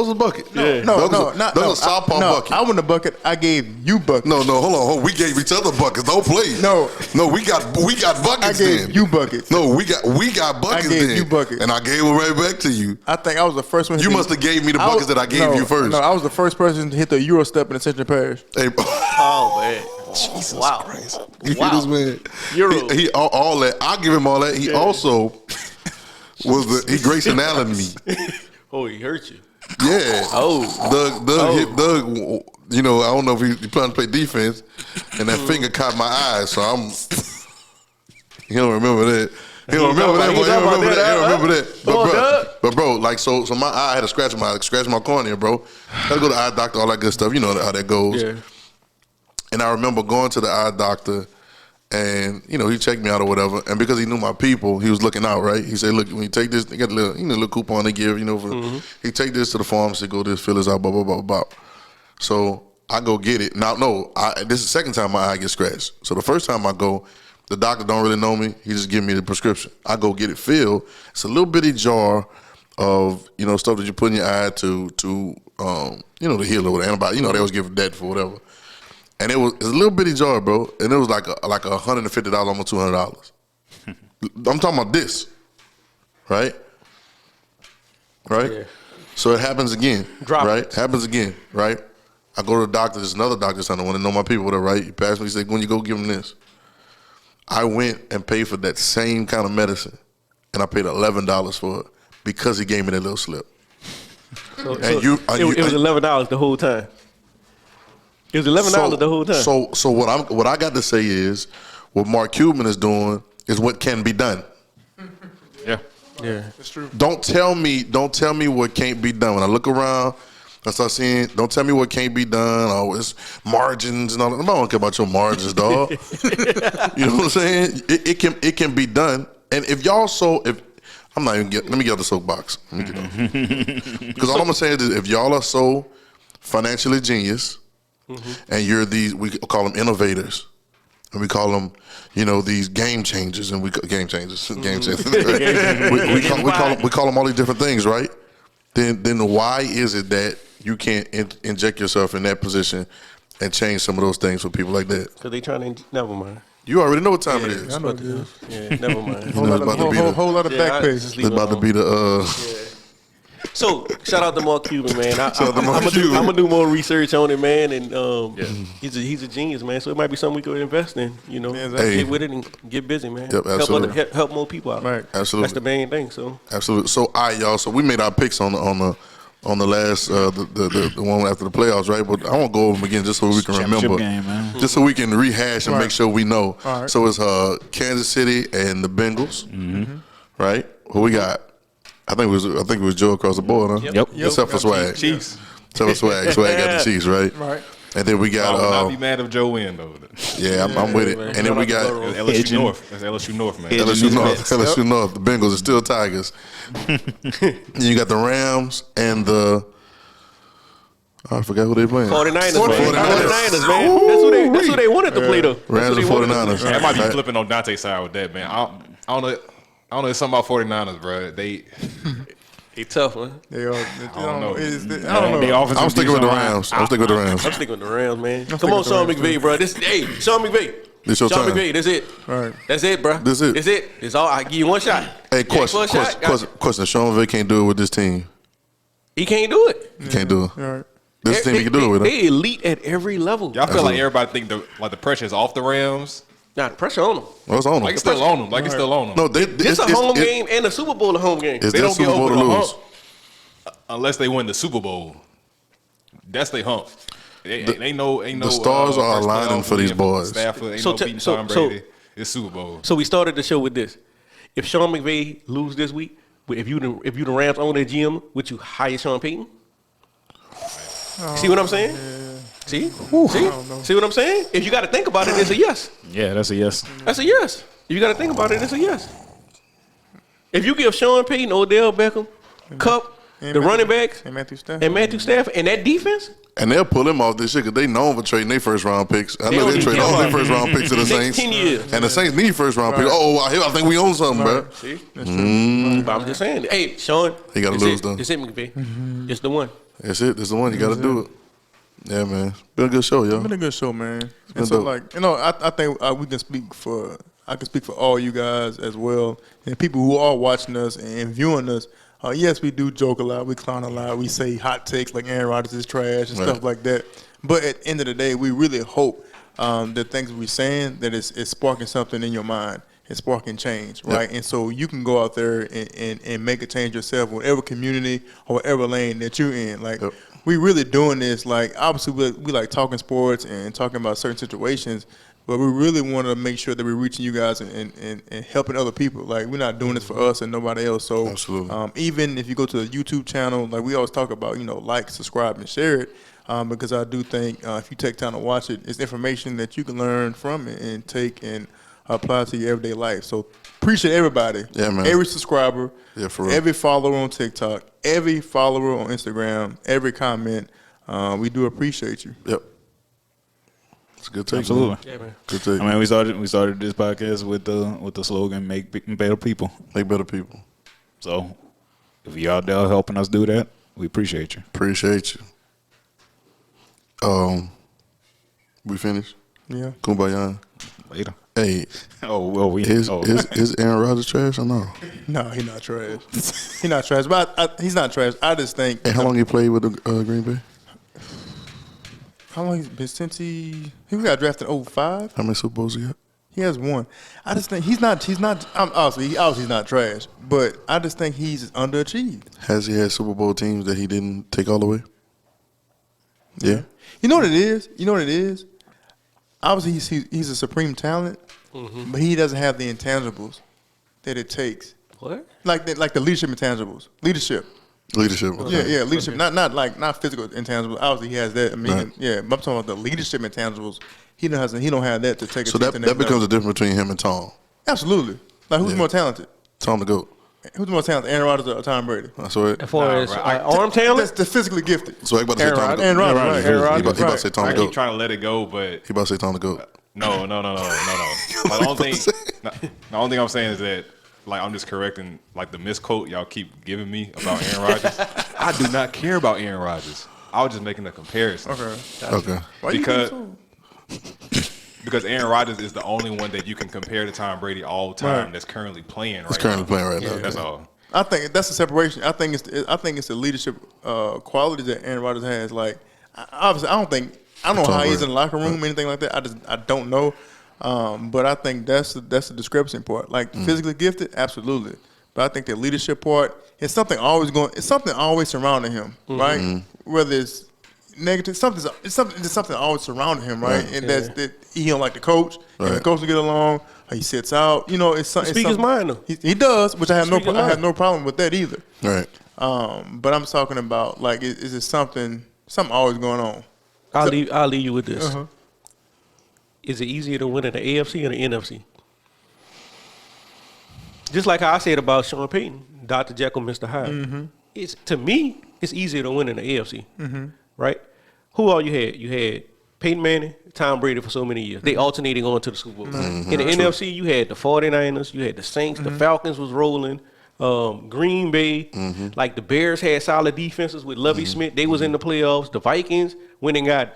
a bucket. No, Doug was a softball bucket. I wasn't a bucket. I gave you buckets. No, hold on. We gave each other buckets. Don't play. No, we got buckets. I gave then. you buckets. No, we got buckets. I gave then. you buckets, and I gave them right back to you. I think I was the first one. You must have gave me the buckets that I gave you first. No, I was the first person to hit the Euro step in the Central Parish. Hey, Oh man. Jesus Wow. Christ! You Wow. hear this man? Euro. He all that. I give him all that. He also he Grayson Allen me. Oh, he hurt you. Yeah. Oh. Doug hit Doug. You know, I don't know if he planning to play defense, and that finger caught my eye. So he don't remember that. He don't remember that. He don't remember that. But bro, like so my eye had a scratch in my cornea, bro. Had to go to the eye doctor, all that good stuff. You know how that goes. Yeah. And I remember going to the eye doctor, and you know he checked me out or whatever. And because he knew my people, he was looking out, right? He said, "Look, when you take this, they got a little coupon they give, for he take this to the pharmacy, go this, fill this out, blah blah blah blah." So I go get it. Now, no, this is the second time my eye gets scratched. So the first time I go, the doctor don't really know me. He just give me the prescription. I go get it filled. It's a little bitty jar of stuff that you put in your eye to to heal it with antibiotics. They always give that for whatever. And it's a little bitty jar, bro. And it was like $150, almost $200. I'm talking about this, right? Right. Yeah. So it happens again, Drop right? it. Happens again, right? I go to the doctor. There's another doctor son. I want to know my people, whatever, right? He passed me. He said, "When you go, give him this." I went and paid for that same kind of medicine, and I paid $11 for it because he gave me that little slip. It was $11 the whole time. It was $11 the whole time. So what I got to say is, what Mark Cuban is doing is what can be done. Yeah. Yeah. That's true. Don't tell me what can't be done. When I look around, I start seeing, don't tell me what can't be done. Oh, it's margins and all that. I don't care about your margins, dog. You know what I'm saying? It can be done. And if y'all I'm not even let me get out the soapbox. Let me get off. Because all I'm saying is, if y'all are so financially genius, and you're we call them innovators, and we call them, these game changers, and we call them all these different things, right? Then why is it that you can't inject yourself in that position and change some of those things for people like that? Because they trying to, never mind. You already know what time it is. I know it is. Yeah, never mind. Whole lot of back page. It's about to be the. So shout out to Mark Cuban, man. I'm gonna do more research on it, man. And he's a genius, man. So it might be something we could invest in. Get with it and get busy, man. Yep, absolutely. Help more people out. Right. Absolutely. That's the main thing. So absolutely. So all right, y'all. So we made our picks on the last the one after the playoffs, right? But I won't go over them again just so we can remember, game, man. just so we can rehash and make sure we know. All right. So it's Kansas City and the Bengals, right? Who we got? I think it was Joe across the board, huh? Yep. Except for Swag. Chiefs. Except for Swag. Swag got the Chiefs, right? Right. And then we got. I would not be mad if Joe win though. Yeah, I'm with it. And then we got LSU North. That's LSU North, man. LSU North. LSU North. The Bengals are still Tigers. And you got the Rams and the. I forgot who they playing. 49ers, 49ers, man. That's who they wanted to play though. Rams and 49ers. I might be flipping on Dante's side with that, man. I don't know. It's something about 49ers, bro. They tough, man. They are. I don't know. I don't know. I'm sticking with the Rams. I'm sticking with the Rams. I'm sticking with the Rams, man. Come on, Sean McVay, bro. Sean McVay. It's your Sean time. McVay, that's it. Right. That's it, bro. That's it. That's it. It's all. I give you one shot. Hey, question. Sean McVay can't do it with this team. He can't do it. He can't do it. All right. This team he can do it with. They elite at every level. Y'all feel like everybody think the pressure is off the Rams. Nah, the pressure on them. Well, it's on them. Like it's still on them. Like it's still on them. No, This a home game and a Super Bowl a home game. It's They their don't get Super Bowl over to the lose. hump unless they win the Super Bowl. That's their hump. Ain't no. The stars are first aligning playoff for these win boys. Stafford, ain't So no t- beating so- Tom so- Brady. It's Super Bowl. So we started the show with this. If Sean McVay lose this week, if you the Rams owner GM, would you hire Sean Payton? See what I'm saying? See what I'm saying? If you got to think about it, it's a yes. Yeah, that's a yes. That's a yes. If you got to think about it, it's a yes. If you give Sean Payton, Odell Beckham, Kupp, the running backs, And Matthew and Stafford, and that defense, And they'll pull him off this shit because they known for trading their first round picks. I know they trade all their first round picks to the Saints. 10 years. And the Saints need first round picks. Oh, I think we own something, bro. See? That's true. But I'm just saying. Hey, Sean. He got to lose, though. It's it, McVay. It's the one. That's it. That's the one. You got to do it. Yeah, man. It's been a good show, yo. It's been a good show, man. And so, like, I think we can speak for. I can speak for all you guys as well, and people who are watching us and viewing us. Yes, we do joke a lot, we clown a lot, we say hot takes like Aaron Rodgers is trash and stuff like that. But at the end of the day, we really hope that things we're saying that it's sparking something in your mind, it's sparking change, right? Yep. And so you can go out there and make a change yourself, whatever community or whatever lane that you're in. Like we really doing this. Like obviously we like talking sports and talking about certain situations. But we really want to make sure that we're reaching you guys and helping other people. Like, we're not doing this for us and nobody else. So even if you go to the YouTube channel, like we always talk about, like, subscribe, and share it. Because I do think if you take time to watch it, it's information that you can learn from it and take and apply to your everyday life. So appreciate everybody. Yeah, man. Every subscriber. Yeah, for real. Every follower on TikTok. Every follower on Instagram. Every comment. We do appreciate you. Yep. It's a good take. Absolutely. Yeah, man. Good take. I mean, we started this podcast with the slogan "Make better people." Make better people. So, if you out there helping us do that, we appreciate you. Appreciate you. We finished. Yeah. Kumbaya. Later. Hey. Oh well, is Aaron Rodgers trash or no? No, he's not trash. He's not trash. But he's not trash. I just think. Hey, how long he played with the Green Bay? How long he's been since he got drafted in 05? How many Super Bowls he got? He has one. I just think he's not obviously he's not trash, but I just think he's underachieved. Has he had Super Bowl teams that he didn't take all the way? Yeah. You know what it is? Obviously he's a supreme talent, but he doesn't have the intangibles that it takes. What? Like the leadership intangibles. Leadership. Okay. Yeah, leadership. Okay. Not physical intangibles. Obviously, he has that. I mean, but I'm talking about the leadership intangibles. He don't have that to take it. So that becomes a difference between him and Tom. Absolutely. Like who's more talented? Tom the GOAT. Who's more talented, Aaron Rodgers or Tom Brady? That's right. As far as arm talent, that's physically gifted. So I about to say Tom the GOAT. Aaron Rodgers. He about to say Tom the I GOAT. keep trying to let it go, but He about to say Tom the GOAT. no. The only thing I'm saying is that, like, I'm just correcting, like, the misquote y'all keep giving me about Aaron Rodgers. I do not care about Aaron Rodgers. I was just making a comparison. Okay. Why you think so? Because Aaron Rodgers is the only one that you can compare to Tom Brady all time that's currently playing right now. He's currently playing right now. That's all. I think that's the separation. I think it's the leadership qualities that Aaron Rodgers has. Like, obviously, I don't know how he's in the locker room, anything like that. I don't know. But I think that's the discrepancy part. Like physically gifted, absolutely. But I think the leadership part, it's something always surrounding him, right? Whether it's negative, it's something always surrounding him, right? And that's that he don't like the coach, and the coach will get along. Or he sits out, it's something. Speak his mind though. He does, which I have no problem with that either. Right. But I'm talking about like, is it something always going on? I'll leave you with this. Is it easier to win in the AFC or the NFC? Just like how I said about Sean Payton, Dr. Jekyll, Mr. Hyde. To me, it's easier to win in the AFC, right? Who all you had? You had Peyton Manning, Tom Brady for so many years. They alternating on to the Super Bowl. In the NFC, you had the 49ers, you had the Saints, the Falcons was rolling, Green Bay, like the Bears had solid defenses with Lovie Smith. They was in the playoffs. The Vikings went and got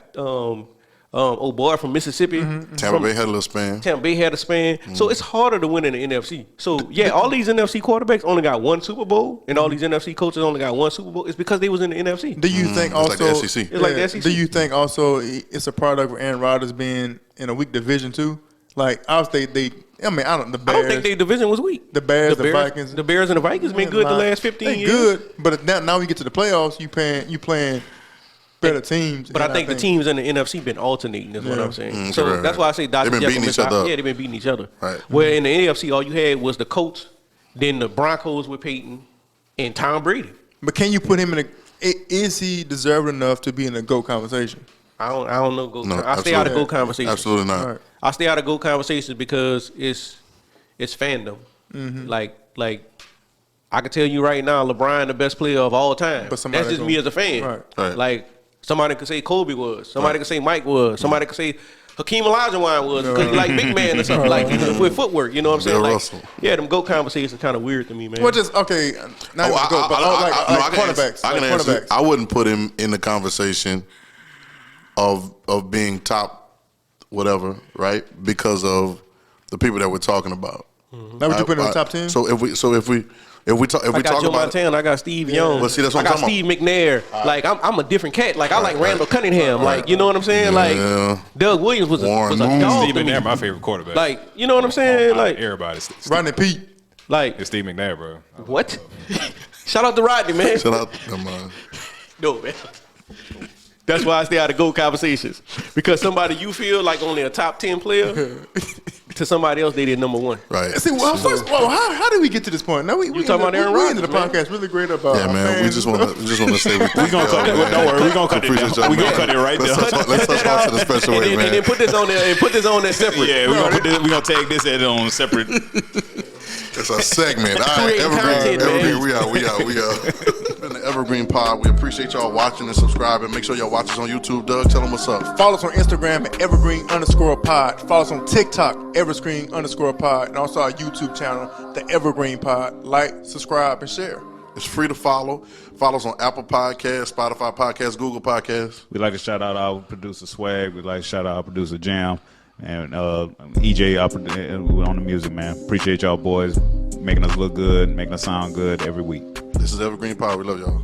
old boy from Mississippi. Tampa Bay had a little span. Tampa Bay had a span. So it's harder to win in the NFC. So, yeah, all these NFC quarterbacks only got one Super Bowl, and all these NFC coaches only got one Super Bowl. It's because they was in the NFC. Do you think also... It's like the SEC. It's like the SEC. Do you think also it's a product of Aaron Rodgers being in a weak division too? Like, obviously I don't think their division was weak. The Bears, the Vikings. The Bears and the Vikings been good the last 15 years. Good, but now we get to the playoffs, you playing better teams. But I think the teams in the NFC been alternating. That's what I'm saying. So right, that's why I say Dr. They've been beating each other up. Yeah, they've been beating each other. Right. Where in the NFC, all you had was the Colts, then the Broncos with Peyton, and Tom Brady. But can you put him in is he deserving enough to be in a GOAT conversation? I don't know. I stay absolutely. out of GOAT conversations. Absolutely not. Right. I stay out of GOAT conversations because it's fandom. Like I can tell you right now, LeBron the best player of all time. But that's just me as a fan. Right. Right. Like Somebody could say Kobe was. Somebody could say Mike was. Somebody could say Hakeem Olajuwon was because he like big man or something like with footwork. You know what I'm saying? Bill Like, Russell. yeah, them GOAT conversations kind of weird to me, man. Well, just okay. Not even GOAT, but like cornerbacks. I can answer. I wouldn't put him in the conversation of being top, whatever, right? Because of the people that we're talking about. Now would you put him in the top 10? So if we talk I got talk Joe about Montana, I got Steve Young, Well, see, that's what I I'm got talking Steve McNair. Like I'm a different cat. Like I like Randall Cunningham. Like you know what I'm saying? Yeah. Like Doug Williams was a Warren Moon. dog Steve to me. McNair, my favorite quarterback. Like you know what I'm saying? Like everybody. Rodney Pete. like It's Steve McNair, bro. what? Shout out to Rodney, man. shout out, come on. No, man. That's why I stay out of GOAT conversations because somebody you feel like only a top 10 player to somebody else they did number 1. Right. See, well, first, well, how did we get to this point? Now we talking about Aaron we into the Rodgers, man. podcast really great about Yeah, our man. We fans just and want stuff. to say We gonna cut it. Don't worry, we gonna cut it. Appreciate y'all, We gonna man. cut it right there. Let's touch on to the special way, and man. then put this on there and put this on there separate. Yeah, we gonna tag this at on separate. It's a segment. All right, Creating content, Evergreen, man. we out. It's been the Evergreen Pod. We appreciate y'all watching and subscribing. Make sure y'all watch us on YouTube. Doug, tell them what's up. Follow us on Instagram at evergreen_pod. Follow us on TikTok, evergreen_pod, and also our YouTube channel, the Evergreen Pod. Like, subscribe, and share. It's free to follow. Follow us on Apple Podcasts, Spotify Podcasts, Google Podcasts. We'd like to shout out our producer Swag. We'd like to shout out our producer Jam. And EJ on the music, man. Appreciate y'all boys making us look good, making us sound good every week. This is Evergreen Pod. We love y'all.